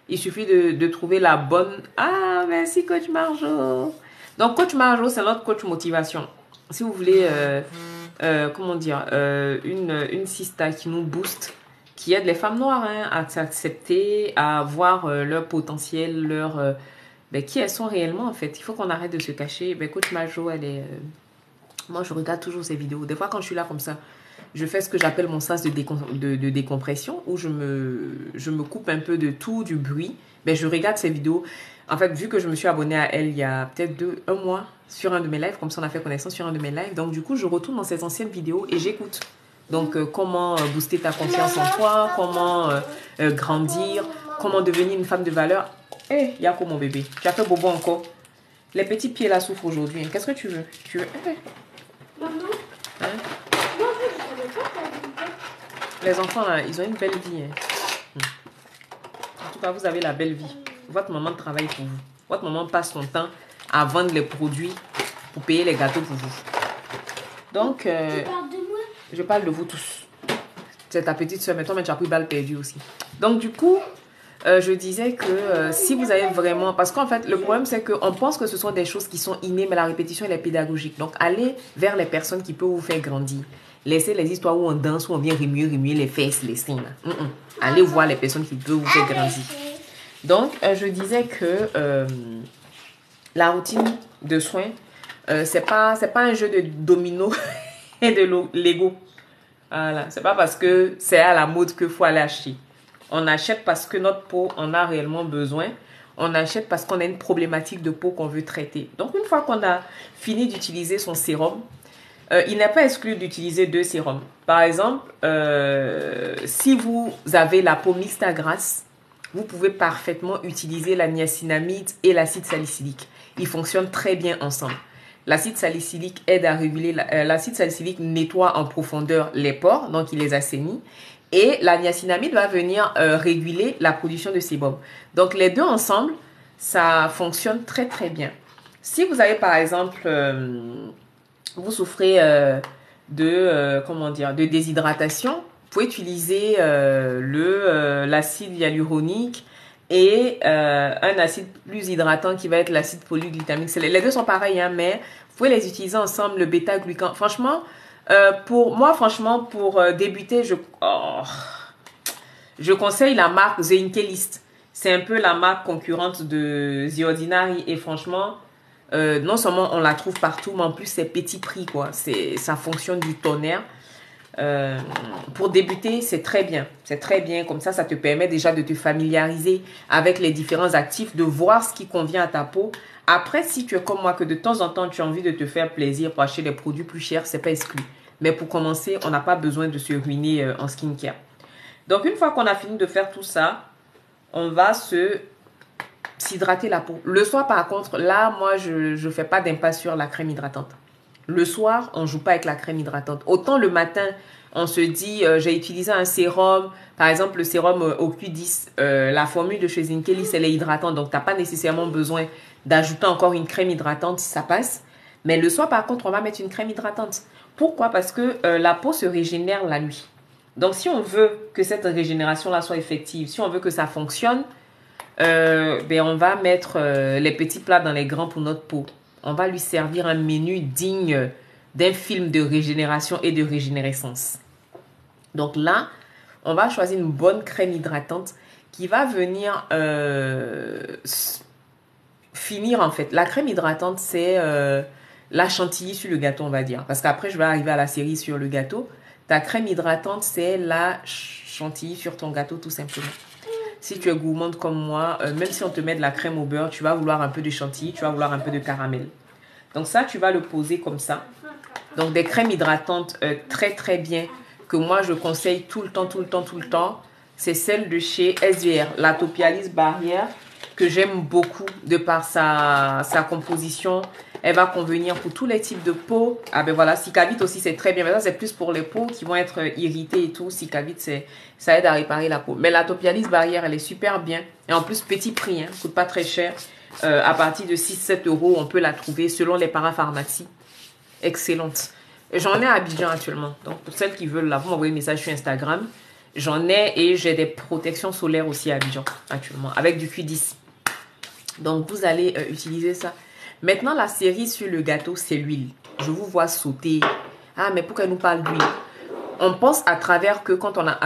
Il suffit de trouver la bonne... Ah, merci Coach Marjo. Donc, Coach Marjo, c'est notre coach motivation. Si vous voulez, comment dire, une sista qui nous booste, qui aide les femmes noires hein, à s'accepter, à voir leur potentiel, qui elles sont réellement en fait. Il faut qu'on arrête de se cacher. Coach Marjo, elle est... moi, je regarde toujours ses vidéos. Des fois, quand je suis là comme ça, je fais ce que j'appelle mon sas de décompression, où je me coupe un peu de tout, du bruit. Je regarde ses vidéos. En fait, vu que je me suis abonnée à elle il y a peut-être un mois sur un de mes lives, comme ça on a fait connaissance sur un de mes lives. Donc du coup, je retourne dans ses anciennes vidéos et j'écoute. Donc comment booster ta confiance en toi, comment grandir, comment devenir une femme de valeur. Hé, Yako mon bébé, tu as fait bobo encore. Les petits pieds là souffrent aujourd'hui. Qu'est-ce que tu veux? Tu veux... Maman, Hein? moi, je savais pas que Les enfants là, ils ont une belle vie. Hein. En tout cas, vous avez la belle vie. Votre maman travaille pour vous. Votre maman passe son temps à vendre les produits pour payer les gâteaux pour vous. Donc, tu parles de moi. je parle de vous tous. C'est ta petite soeur, mais toi, tu as pris balle perdue aussi. Donc, du coup, je disais que si vous avez vraiment... Parce qu'en fait, le problème, c'est qu'on pense que ce sont des choses qui sont innées, mais la répétition, elle est pédagogique. Donc, allez vers les personnes qui peuvent vous faire grandir. Laissez les histoires où on danse, où on vient remuer les fesses, les seins. Allez voir les personnes qui peuvent vous faire grandir. Donc, je disais que la routine de soins, c'est pas un jeu de domino et de Lego. Voilà. C'est pas parce que c'est à la mode qu'il faut aller acheter. On achète parce que notre peau en a réellement besoin. On achète parce qu'on a une problématique de peau qu'on veut traiter. Donc, une fois qu'on a fini d'utiliser son sérum, il n'est pas exclu d'utiliser 2 sérums. Par exemple, si vous avez la peau mixte à grasse, vous pouvez parfaitement utiliser la niacinamide et l'acide salicylique. Ils fonctionnent très bien ensemble. L'acide salicylique aide à réguler, l'acide salicylique nettoie en profondeur les pores, donc il les assainit. Et la niacinamide va venir réguler la production de sébum. Donc les deux ensemble, ça fonctionne très très bien. Si vous avez par exemple, vous souffrez de déshydratation, vous pouvez utiliser l'acide hyaluronique et un acide plus hydratant qui va être l'acide polyglutaminique. Les deux sont pareils, hein, mais vous pouvez les utiliser ensemble, le bêta-glucan. Franchement, pour débuter, je conseille la marque The Inkelist. C'est un peu la marque concurrente de The Ordinary et franchement, non seulement on la trouve partout, mais en plus c'est petit prix, quoi. Ça fonctionne du tonnerre. Pour débuter, c'est très bien. C'est très bien. Comme ça te permet déjà de te familiariser avec les différents actifs, de voir ce qui convient à ta peau. Après, si tu es comme moi, que de temps en temps, tu as envie de te faire plaisir pour acheter des produits plus chers, c'est pas exclu. Mais pour commencer, on n'a pas besoin de se ruiner en skincare. Donc, une fois qu'on a fini de faire tout ça, on va s'hydrater la peau. Le soir, par contre, là, moi, je ne fais pas d'impasse sur la crème hydratante. Le soir, on ne joue pas avec la crème hydratante. Autant le matin, on se dit, j'ai utilisé un sérum, par exemple le sérum au Q10, la formule de chez Zinkelis, elle est hydratante, donc tu n'as pas nécessairement besoin d'ajouter encore une crème hydratante si ça passe. Mais le soir, par contre, on va mettre une crème hydratante. Pourquoi? Parce que la peau se régénère la nuit. Donc, si on veut que cette régénération-là soit effective, si on veut que ça fonctionne, on va mettre les petits plats dans les grands pour notre peau. On va lui servir un menu digne d'un film de régénération et de régénérescence. Donc là, on va choisir une bonne crème hydratante qui va venir finir en fait. La crème hydratante, c'est la chantilly sur le gâteau, on va dire. Parce qu'après, je vais arriver à la série sur le gâteau. Ta crème hydratante, c'est la chantilly sur ton gâteau, tout simplement. Si tu es gourmande comme moi, même si on te met de la crème au beurre, tu vas vouloir un peu de chantilly, tu vas vouloir un peu de caramel. Donc ça, tu vas le poser comme ça. Donc des crèmes hydratantes très très bien que moi je conseille tout le temps. C'est celle de chez SVR, la Topialis Barrière, que j'aime beaucoup de par sa composition. Elle va convenir pour tous les types de peau. Ah ben voilà, Cicavit aussi c'est très bien. Mais ça c'est plus pour les peaux qui vont être irritées et tout. Cicavit ça aide à réparer la peau. Mais la Topialis Barrière elle est super bien. Et en plus petit prix, hein, coûte pas très cher. À partir de 6-7 euros on peut la trouver selon les parapharmacies. Excellente. J'en ai à Abidjan actuellement. Donc pour celles qui veulent là, vous m'envoyez un message sur Instagram. J'en ai et j'ai des protections solaires aussi à Abidjan actuellement avec du Q10. Donc vous allez utiliser ça. Maintenant la cerise sur le gâteau c'est l'huile. Je vous vois sauter. Ah mais pourquoi elle nous parle d'huile? On pense à travers que quand on a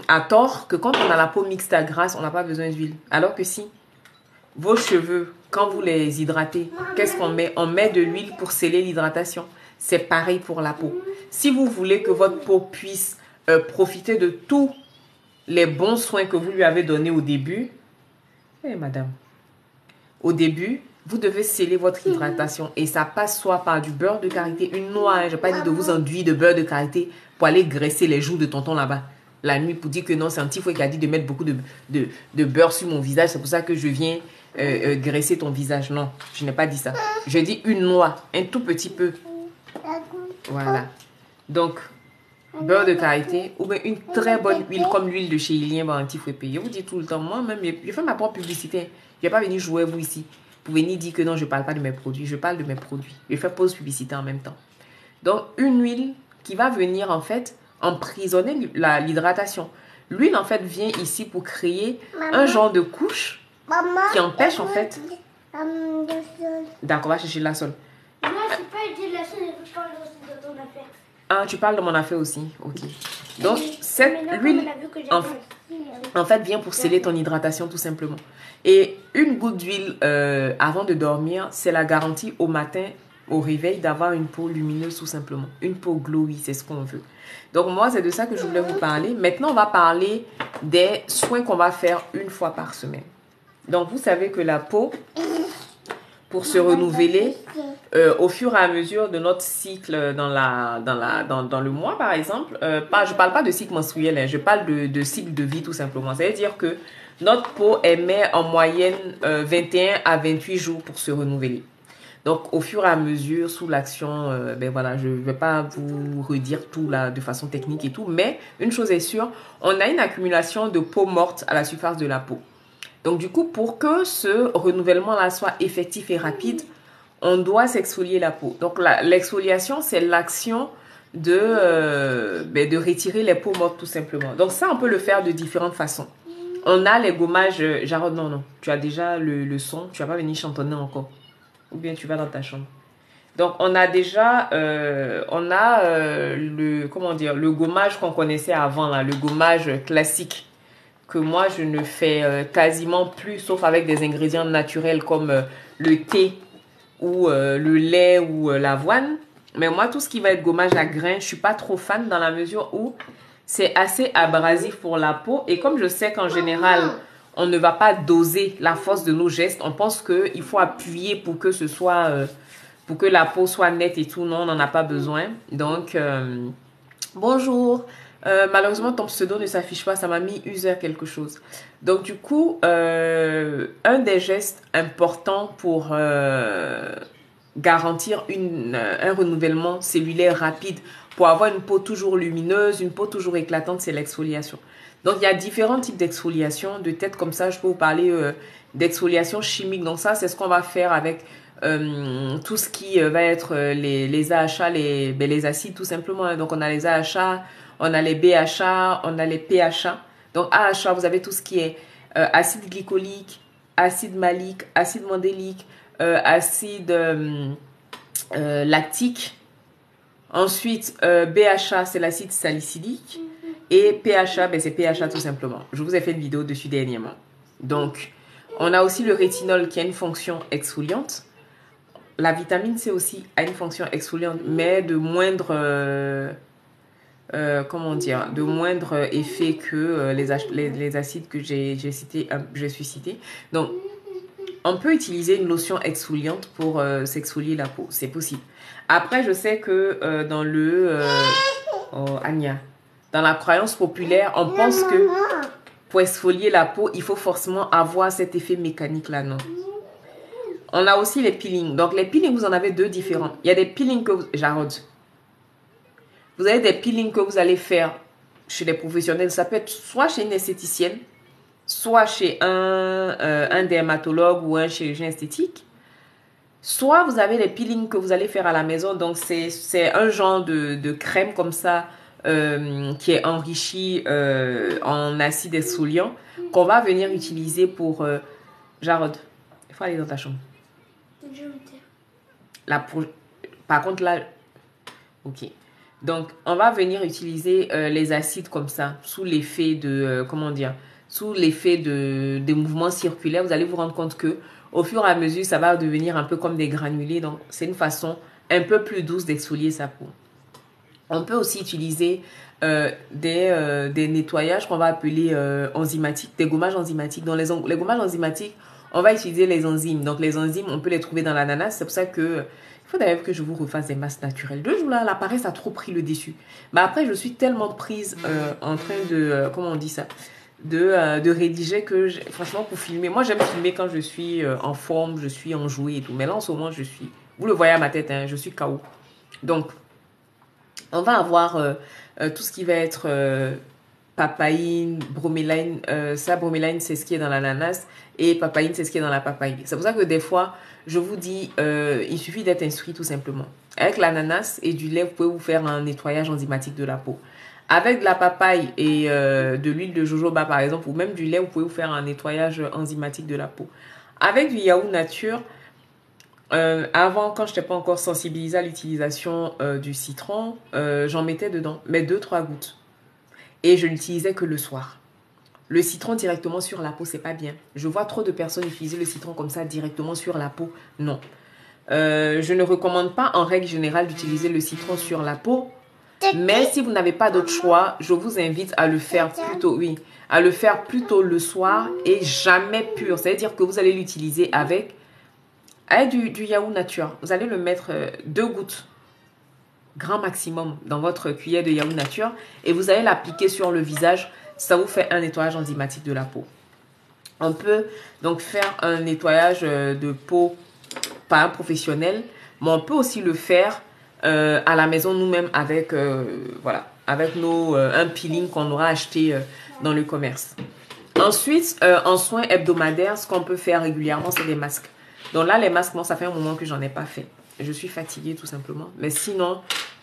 à tort que quand on a la peau mixte à grasse on n'a pas besoin d'huile. Alors que si vos cheveux quand vous les hydratez, qu'est-ce qu'on met? On met de l'huile pour sceller l'hydratation. C'est pareil pour la peau. Si vous voulez que votre peau puisse profiter de tous les bons soins que vous lui avez donnés au début, madame, au début, vous devez sceller votre hydratation. Et ça passe soit par du beurre de karité, une noix, hein, je n'ai pas dit de vous enduire de beurre de karité pour aller graisser les joues de tonton là-bas. La nuit pour dire que non, c'est un petit fouet qui a dit de mettre beaucoup de beurre sur mon visage. C'est pour ça que je viens graisser ton visage. Non, je n'ai pas dit ça. Je dis une noix, un tout petit peu. Voilà. Donc, beurre de karité ou bien une très bonne huile comme l'huile de chez Ilien, un petit fouet. Je vous dis tout le temps, moi-même, je fais ma propre publicité. Je ne vais pas venir jouer vous ici. Vous venir dire que non, je ne parle pas de mes produits. Je parle de mes produits. Je fais pause publicité en même temps. Donc, une huile qui va venir en fait emprisonner l'hydratation. L'huile en fait vient ici pour créer un genre de couche qui empêche en fait... D'accord, on va chercher la sol. Non, je ne pas dit la sol, je parle de ton affaire. Ah, tu parles de mon affaire aussi. Ok. Donc, cette huile, en fait, vient pour sceller ton hydratation tout simplement. Et une goutte d'huile avant de dormir, c'est la garantie au matin, au réveil, d'avoir une peau lumineuse tout simplement. Une peau glowy, c'est ce qu'on veut. Donc, moi, c'est de ça que je voulais vous parler. Maintenant, on va parler des soins qu'on va faire une fois par semaine. Donc, vous savez que la peau, pour se renouveler, au fur et à mesure de notre cycle dans le mois, par exemple, je ne parle pas de cycle menstruel, hein, je parle de cycle de vie tout simplement. C'est-à-dire que notre peau émet en moyenne 21 à 28 jours pour se renouveler. Donc, au fur et à mesure, sous l'action, ben voilà, je ne vais pas vous redire tout là de façon technique et tout, mais une chose est sûre, on a une accumulation de peau morte à la surface de la peau. Donc, du coup, pour que ce renouvellement-là soit effectif et rapide, on doit s'exfolier la peau. Donc, l'exfoliation, c'est l'action de retirer les peaux mortes tout simplement. Donc, ça, on peut le faire de différentes façons. On a les gommages... Jarod, non, tu as déjà le son. Tu vas pas venir chantonner encore. Ou bien tu vas dans ta chambre. Donc, on a déjà... le gommage qu'on connaissait avant, là, le gommage classique. Que moi, je ne fais quasiment plus, sauf avec des ingrédients naturels comme le thé ou le lait ou l'avoine. Mais moi, tout ce qui va être gommage à grains, je suis pas trop fan dans la mesure où c'est assez abrasif pour la peau. Et comme je sais qu'en général, on ne va pas doser la force de nos gestes, on pense qu'il faut appuyer pour que ce soit, pour que la peau soit nette et tout. Non, on n'en a pas besoin. Donc, bonjour. Malheureusement, ton pseudo ne s'affiche pas. Ça m'a mis user quelque chose. Donc, du coup, un des gestes importants pour garantir un renouvellement cellulaire rapide, pour avoir une peau toujours lumineuse, une peau toujours éclatante, c'est l'exfoliation. Donc, il y a différents types d'exfoliation. De tête comme ça, je peux vous parler d'exfoliation chimique. Donc, ça, c'est ce qu'on va faire avec tout ce qui va être les AHA, les acides tout simplement. Donc, on a les AHA, on a les BHA, on a les PHA. Donc, AHA, vous avez tout ce qui est acide glycolique, acide malique, acide mandélique, acide lactique. Ensuite, BHA, c'est l'acide salicylique. Et PHA, c'est PHA tout simplement. Je vous ai fait une vidéo dessus dernièrement. Donc, on a aussi le rétinol qui a une fonction exfoliante. La vitamine C aussi a une fonction exfoliante, mais de moindre comment dire, de moindre effet que les acides que j'ai suis cité. Donc, on peut utiliser une lotion exfoliante pour s'exfolier la peau, c'est possible. Après, je sais que dans oh, Anya, dans la croyance populaire, on pense que pour exfolier la peau, il faut forcément avoir cet effet mécanique-là, non. On a aussi les peelings. Donc, les peelings, vous en avez deux différents. Il y a des peelings que vous... Jarod. Vous avez des peelings que vous allez faire chez les professionnels. Ça peut être soit chez une esthéticienne, soit chez un dermatologue ou un chirurgien esthétique. Soit vous avez les peelings que vous allez faire à la maison. Donc, c'est un genre de crème comme ça qui est enrichi en acide exfoliant qu'on va venir utiliser pour... Jarod, il faut aller dans ta chambre. Par contre, là... Ok. Donc, on va venir utiliser les acides comme ça, sous l'effet de... comment dire? Sous l'effet des mouvements circulaires. Vous allez vous rendre compte que au fur et à mesure, ça va devenir un peu comme des granulés. Donc, c'est une façon un peu plus douce d'exfolier sa peau. On peut aussi utiliser des nettoyages qu'on va appeler enzymatiques, des gommages enzymatiques. Dans les gommages enzymatiques, on va utiliser les enzymes. Donc, les enzymes, on peut les trouver dans l'ananas. C'est pour ça que... il faut d'ailleurs que je vous refasse des masques naturels. 2 jours là, la paresse a trop pris le dessus. Mais après, je suis tellement prise en train de... comment on dit ça? De rédiger que, franchement, pour filmer... Moi, j'aime filmer quand je suis en forme, je suis enjouée et tout. Mais là, en ce moment, je suis... Vous le voyez à ma tête, hein, je suis KO. Donc, on va avoir tout ce qui va être papaïne, broméline. Ça, broméline, c'est ce qui est dans l'ananas. Et papaïne, c'est ce qui est dans la papaye. C'est pour ça que des fois, je vous dis, il suffit d'être instruit tout simplement. Avec l'ananas et du lait, vous pouvez vous faire un nettoyage enzymatique de la peau. Avec de la papaye et de l'huile de jojoba, par exemple, ou même du lait, vous pouvez vous faire un nettoyage enzymatique de la peau. Avec du yaourt nature, avant, quand je n'étais pas encore sensibilisée à l'utilisation du citron, j'en mettais dedans, mais 2-3 gouttes. Et je l'utilisais que le soir. Le citron directement sur la peau, c'est pas bien. Je vois trop de personnes utiliser le citron comme ça directement sur la peau. Non. Je ne recommande pas en règle générale d'utiliser le citron sur la peau. Mais si vous n'avez pas d'autre choix, je vous invite à le faire plutôt, oui, à le faire plutôt le soir et jamais pur. C'est-à-dire que vous allez l'utiliser avec du yaourt nature. Vous allez le mettre 2 gouttes, grand maximum, dans votre cuillère de yaourt nature et vous allez l'appliquer sur le visage. Ça vous fait un nettoyage enzymatique de la peau. On peut donc faire un nettoyage de peau par un professionnel, mais on peut aussi le faire à la maison nous-mêmes avec, voilà, avec un peeling qu'on aura acheté dans le commerce. Ensuite, en soins hebdomadaires, ce qu'on peut faire régulièrement, c'est des masques. Donc là, les masques, moi, ça fait un moment que j'en ai pas fait. Je suis fatiguée tout simplement. Mais sinon,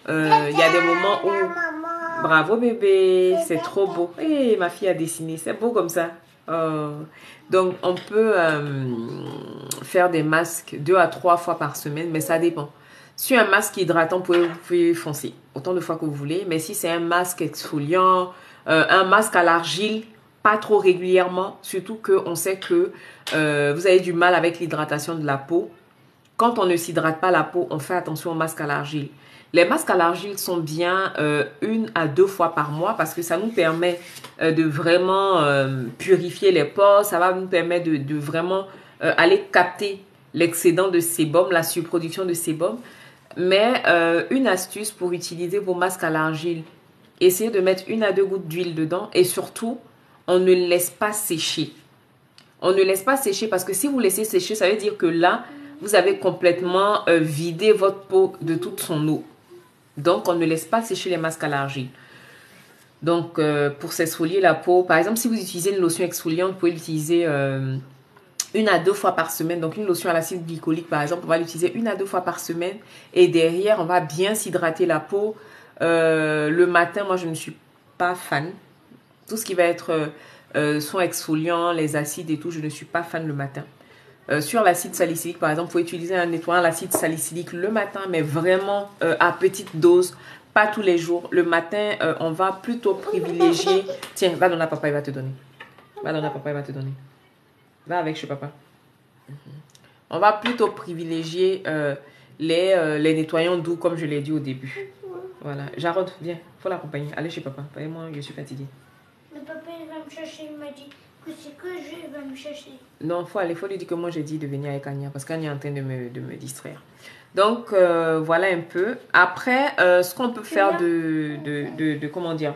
il y a des moments où... Bravo bébé, c'est trop beau. Hey, ma fille a dessiné, c'est beau comme ça. Donc, on peut faire des masques 2 à 3 fois par semaine, mais ça dépend. Si un masque hydratant, vous pouvez foncer autant de fois que vous voulez. Mais si c'est un masque exfoliant, un masque à l'argile, pas trop régulièrement, surtout qu'on sait que vous avez du mal avec l'hydratation de la peau. Quand on ne s'hydrate pas la peau, on fait attention aux masques à l'argile. Les masques à l'argile sont bien 1 à 2 fois par mois parce que ça nous permet de vraiment purifier les pores. Ça va nous permettre de vraiment aller capter l'excédent de sébum, la surproduction de sébum. Mais une astuce pour utiliser vos masques à l'argile, essayez de mettre 1 à 2 gouttes d'huile dedans et surtout, on ne laisse pas sécher. On ne laisse pas sécher parce que si vous laissez sécher, ça veut dire que là, vous avez complètement vidé votre peau de toute son eau. Donc, on ne laisse pas sécher les masques à l'argile. Donc, pour s'exfolier la peau, par exemple, si vous utilisez une lotion exfoliante, vous pouvez l'utiliser 1 à 2 fois par semaine. Donc, une lotion à l'acide glycolique, par exemple, on va l'utiliser 1 à 2 fois par semaine. Et derrière, on va bien s'hydrater la peau. Le matin, moi, je ne suis pas fan. Tout ce qui va être soins exfoliants, les acides et tout, je ne suis pas fan le matin. Sur l'acide salicylique, par exemple, il faut utiliser un nettoyant à l'acide salicylique le matin, mais vraiment à petite dose, pas tous les jours. Le matin, on va plutôt privilégier... Tiens, va dans la papa, il va te donner. Va dans la papa, il va te donner. Va avec chez papa. On va plutôt privilégier les nettoyants doux, comme je l'ai dit au début. Voilà. Jarod, viens, faut l'accompagner. Allez chez papa. Moi, je suis fatiguée. Le papa, il va me chercher. Il m'a dit que c'est que je vais me chercher. Non, faut lui dire que moi, j'ai dit de venir avec Anya. Parce qu'Anya est en train de me distraire. Donc, voilà un peu. Après, ce qu'on peut faire comment dire,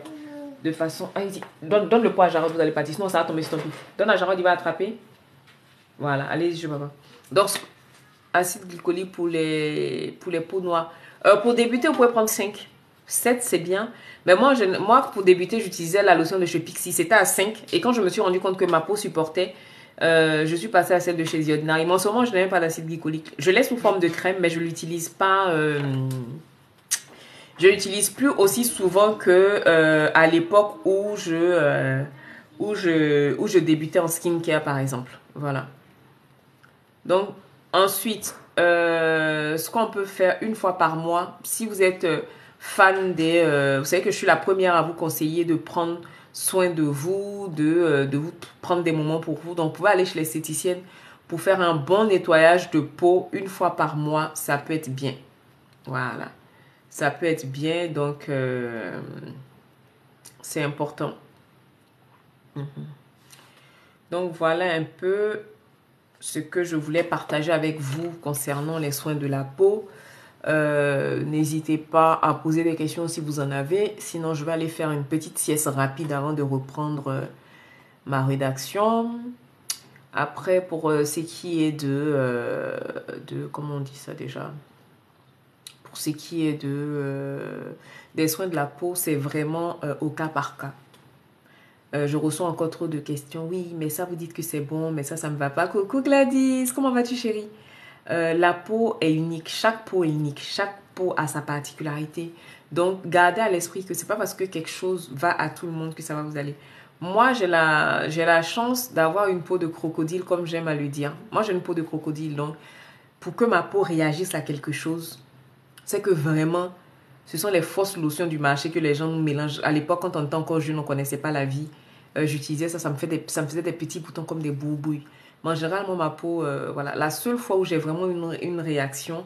de façon... Allez-y, donne le poids à Jarod, vous allez partir. Sinon, ça va tomber sur ton pied. Donne à Jarod, il va attraper. Voilà, allez-y, je papa. Donc, acide glycolique pour les peaux noires. Pour débuter, vous pouvez prendre 5. 7, c'est bien. Mais moi, pour débuter, j'utilisais la lotion de chez Pixi. C'était à 5. Et quand je me suis rendu compte que ma peau supportait, je suis passée à celle de chez The Ordinary. Mais en ce moment, je n'ai même pas d'acide glycolique. Je l'ai sous forme de crème, mais je ne l'utilise pas... je l'utilise plus aussi souvent que à l'époque où je débutais en skincare, par exemple. Voilà. Donc, ensuite, ce qu'on peut faire une fois par mois, si vous êtes fan vous savez que je suis la première à vous conseiller de prendre soin de vous, de vous prendre des moments pour vous. Donc, vous pouvez aller chez l'esthéticienne pour faire un bon nettoyage de peau une fois par mois. Ça peut être bien. Voilà. Ça peut être bien, donc c'est important. Donc, voilà un peu ce que je voulais partager avec vous concernant les soins de la peau. N'hésitez pas à poser des questions si vous en avez. Sinon, je vais aller faire une petite sieste rapide avant de reprendre ma rédaction. Après, pour ce qui est comment on dit ça déjà? Pour ce qui est des soins de la peau, c'est vraiment au cas par cas. Je reçois encore trop de questions. Oui, mais ça, vous dites que c'est bon, mais ça me va pas. Coucou Gladys, comment vas-tu chérie? La peau est unique, chaque peau est unique, chaque peau a sa particularité. Donc, gardez à l'esprit que c'est pas parce que quelque chose va à tout le monde que ça va vous aller. Moi, j'ai la chance d'avoir une peau de crocodile, comme j'aime à le dire. Moi, j'ai une peau de crocodile, donc pour que ma peau réagisse à quelque chose, c'est que vraiment, ce sont les fausses lotions du marché que les gens nous mélangent. À l'époque, quand on était encore jeune, on ne connaissait pas la vie. J'utilisais ça, ça me faisait des petits boutons comme des boubouilles. Mais en général, moi, ma peau, voilà. La seule fois où j'ai vraiment une réaction,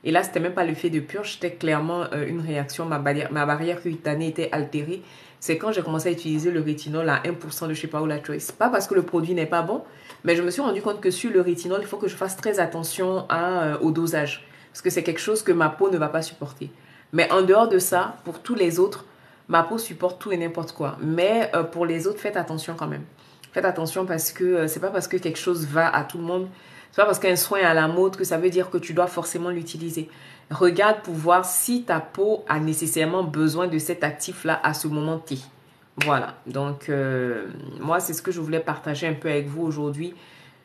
et là, c'était même pas le fait de purge, c'était clairement une réaction, ma barrière cutanée était altérée. C'est quand j'ai commencé à utiliser le rétinol à 1% de chez Paola Choice. Pas parce que le produit n'est pas bon, mais je me suis rendu compte que sur le rétinol, il faut que je fasse très attention au dosage. Parce que c'est quelque chose que ma peau ne va pas supporter. Mais en dehors de ça, pour tous les autres, ma peau supporte tout et n'importe quoi. Mais pour les autres, faites attention quand même. Faites attention parce que c'est pas parce que quelque chose va à tout le monde, c'est pas parce qu'un soin est à la mode que ça veut dire que tu dois forcément l'utiliser. Regarde pour voir si ta peau a nécessairement besoin de cet actif-là à ce moment T. Voilà, donc moi c'est ce que je voulais partager un peu avec vous aujourd'hui.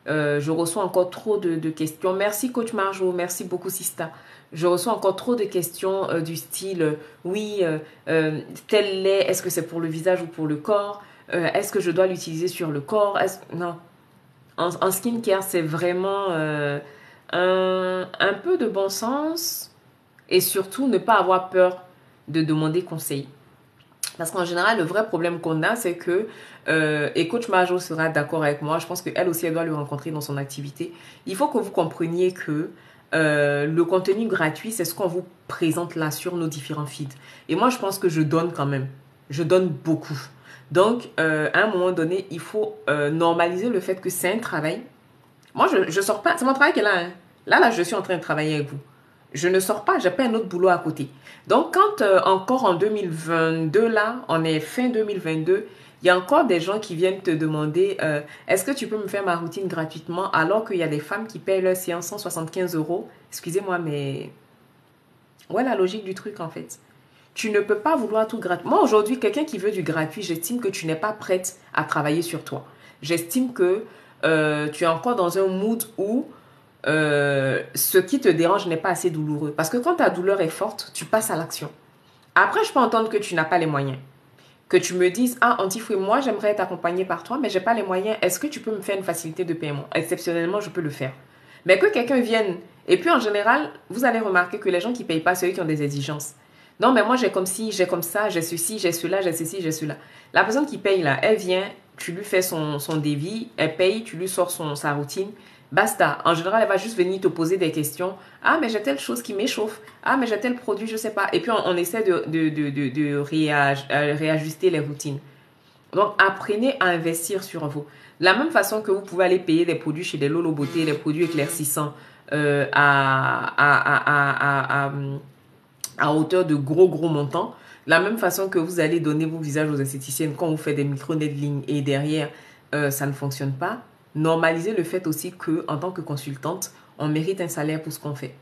Je reçois encore trop de questions. Merci Coach Marjo, merci beaucoup Sista. Je reçois encore trop de questions du style, oui, tel lait, est-ce que c'est pour le visage ou pour le corps? Est-ce que je dois l'utiliser sur le corps? Non. En skincare, c'est vraiment un peu de bon sens et surtout ne pas avoir peur de demander conseil. Parce qu'en général, le vrai problème qu'on a, c'est que, et Coach Marjo sera d'accord avec moi, je pense qu'elle aussi, elle doit le rencontrer dans son activité. Il faut que vous compreniez que le contenu gratuit, c'est ce qu'on vous présente là sur nos différents feeds. Et moi, je pense que je donne quand même. Je donne beaucoup. Donc, à un moment donné, il faut normaliser le fait que c'est un travail. Moi, je sors pas. C'est mon travail qui est là. Hein. Là, je suis en train de travailler avec vous. Je ne sors pas, j'ai pas un autre boulot à côté. Donc, quand encore en 2022, là, on est fin 2022, il y a encore des gens qui viennent te demander est-ce que tu peux me faire ma routine gratuitement alors qu'il y a des femmes qui payent leur séance 175 €. Excusez-moi, mais ouais, la logique du truc en fait. Tu ne peux pas vouloir tout gratuit. Moi, aujourd'hui, quelqu'un qui veut du gratuit, j'estime que tu n'es pas prête à travailler sur toi. J'estime que tu es encore dans un mood où ce qui te dérange n'est pas assez douloureux. Parce que quand ta douleur est forte, tu passes à l'action. Après, je peux entendre que tu n'as pas les moyens. Que tu me dises, ah, Antifouet, moi, j'aimerais être accompagnée par toi, mais je n'ai pas les moyens. Est-ce que tu peux me faire une facilité de paiement? Exceptionnellement, je peux le faire. Mais que quelqu'un vienne. Et puis, en général, vous allez remarquer que les gens qui ne payent pas, c'est eux qui ont des exigences. Non, mais moi, j'ai comme ci, j'ai comme ça, j'ai ceci, j'ai cela, j'ai ceci, j'ai cela. La personne qui paye, là, elle vient, tu lui fais son devis, elle paye, tu lui sors sa routine, Basta. En général, elle va juste venir te poser des questions. Ah, mais j'ai telle chose qui m'échauffe. Ah, mais j'ai tel produit, je sais pas. Et puis, on essaie de réajuster les routines. Donc, apprenez à investir sur vous. De la même façon que vous pouvez aller payer des produits chez des Lolo Beauté, des produits éclaircissants à hauteur de gros montants. De la même façon que vous allez donner vos visages aux esthéticiennes quand vous faites des micro-needling et derrière, ça ne fonctionne pas. Normalisez le fait aussi que en tant que consultante, on mérite un salaire pour ce qu'on fait.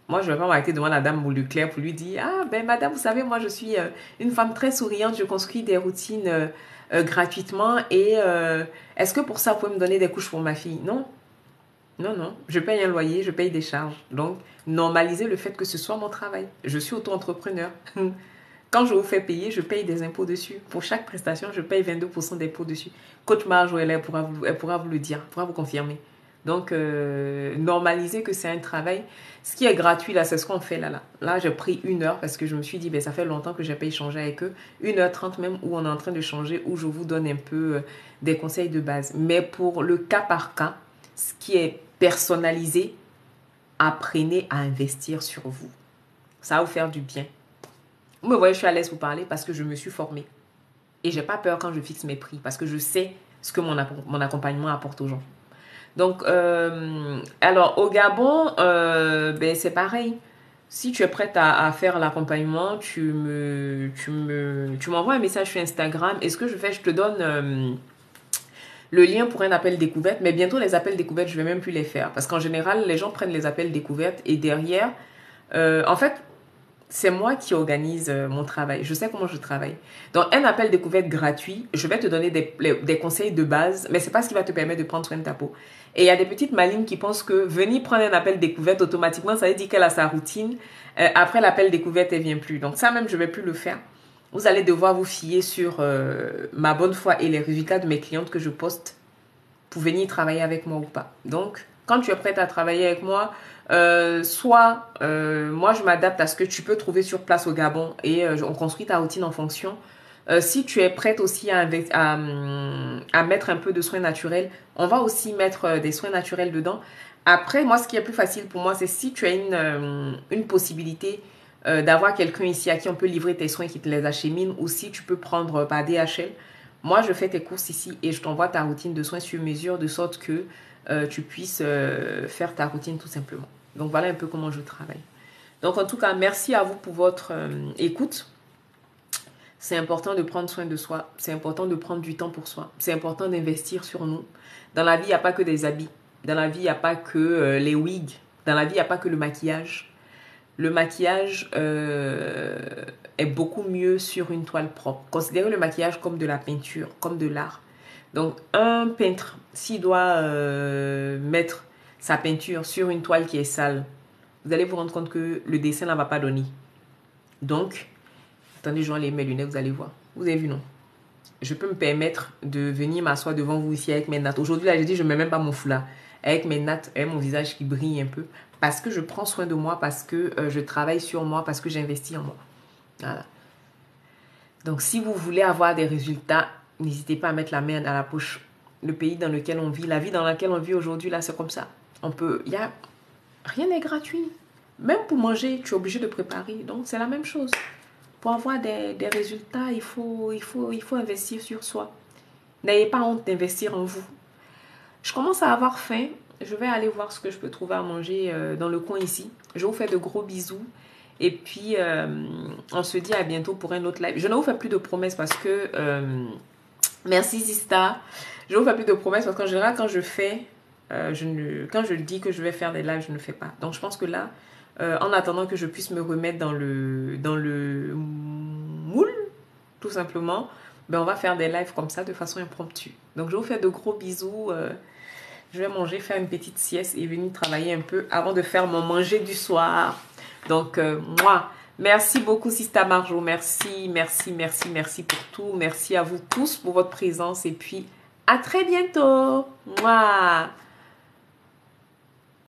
Moi, je ne vais pas m'arrêter devant la dame au Leclerc pour lui dire « Ah, ben madame, vous savez, moi, je suis une femme très souriante, je construis des routines gratuitement et est-ce que pour ça, vous pouvez me donner des couches pour ma fille ?» Non, non, non. Je paye un loyer, je paye des charges. Donc, normalisez le fait que ce soit mon travail. Je suis auto-entrepreneur. Quand je vous fais payer, je paye des impôts dessus. Pour chaque prestation, je paye 22% d'impôts dessus. Coach Marjo, elle pourra vous le dire, pourra vous confirmer. Donc, normalisez que c'est un travail. Ce qui est gratuit, là, c'est ce qu'on fait là. Là, j'ai pris 1 heure parce que je me suis dit, ben, ça fait longtemps que je n'ai pas échangé avec eux. 1h30 même où on est en train de changer, où je vous donne un peu des conseils de base. Mais pour le cas par cas, ce qui est personnalisé, apprenez à investir sur vous. Ça va vous faire du bien. Vous me voyez, je suis à l'aise pour parler parce que je me suis formée. Et je n'ai pas peur quand je fixe mes prix parce que je sais ce que mon accompagnement apporte aux gens. Donc, alors au Gabon, ben, c'est pareil. Si tu es prête à faire l'accompagnement, tu m'envoies un message sur Instagram. Et ce que je fais, je te donne le lien pour un appel découverte. Mais bientôt, les appels découvertes, je ne vais même plus les faire. Parce qu'en général, les gens prennent les appels découvertes et derrière, en fait, c'est moi qui organise mon travail. Je sais comment je travaille. Donc, un appel découverte gratuit, je vais te donner des conseils de base, mais ce n'est pas ce qui va te permettre de prendre soin de ta peau. Et il y a des petites malines qui pensent que venir prendre un appel découverte, automatiquement, ça veut dire qu'elle a sa routine. Après l'appel découverte, elle ne vient plus. Donc, ça même, je ne vais plus le faire. Vous allez devoir vous fier sur ma bonne foi et les résultats de mes clientes que je poste pour venir travailler avec moi ou pas. Donc, quand tu es prête à travailler avec moi, soit moi je m'adapte à ce que tu peux trouver sur place au Gabon et on construit ta routine en fonction. Si tu es prête aussi à mettre un peu de soins naturels, on va aussi mettre des soins naturels dedans. Après, moi ce qui est plus facile pour moi, c'est si tu as une possibilité d'avoir quelqu'un ici à qui on peut livrer tes soins qui te les achemine, ou si tu peux prendre par DHL. Moi je fais tes courses ici et je t'envoie ta routine de soins sur mesure de sorte que tu puisses faire ta routine tout simplement. Donc voilà un peu comment je travaille. Donc en tout cas, merci à vous pour votre écoute. C'est important de prendre soin de soi. C'est important de prendre du temps pour soi. C'est important d'investir sur nous. Dans la vie, il n'y a pas que des habits. Dans la vie, il n'y a pas que les wigs. Dans la vie, il n'y a pas que le maquillage. Le maquillage est beaucoup mieux sur une toile propre. Considérez le maquillage comme de la peinture, comme de l'art. Donc, un peintre, s'il doit mettre sa peinture sur une toile qui est sale, vous allez vous rendre compte que le dessin ne va pas donner. Donc, attendez, je vais enlever mes lunettes, vous allez voir. Vous avez vu, non? Je peux me permettre de venir m'asseoir devant vous ici avec mes nattes. Aujourd'hui, là, j'ai dit, je ne mets même pas mon foulard. Avec mes nattes, et mon visage qui brille un peu. Parce que je prends soin de moi, parce que je travaille sur moi, parce que j'investis en moi. Voilà. Donc, si vous voulez avoir des résultats, n'hésitez pas à mettre la main dans la poche. Le pays dans lequel on vit, la vie dans laquelle on vit aujourd'hui, là, c'est comme ça. Rien n'est gratuit. Même pour manger, tu es obligé de préparer. Donc, c'est la même chose. Pour avoir des résultats, il faut investir sur soi. N'ayez pas honte d'investir en vous. Je commence à avoir faim. Je vais aller voir ce que je peux trouver à manger dans le coin ici. Je vous fais de gros bisous. Et puis, on se dit à bientôt pour un autre live. Je ne vous fais plus de promesses parce que... merci Sista. Je ne vous fais plus de promesses parce qu'en général, quand je fais... quand je dis que je vais faire des lives, je ne fais pas. Donc, je pense que là, en attendant que je puisse me remettre dans le moule, tout simplement, ben, on va faire des lives comme ça de façon impromptue. Donc, je vous fais de gros bisous. Je vais manger, faire une petite sieste et venir travailler un peu avant de faire mon manger du soir. Donc, merci beaucoup Sista Marjo. Merci pour tout. Merci à vous tous pour votre présence et puis à très bientôt. Mouah.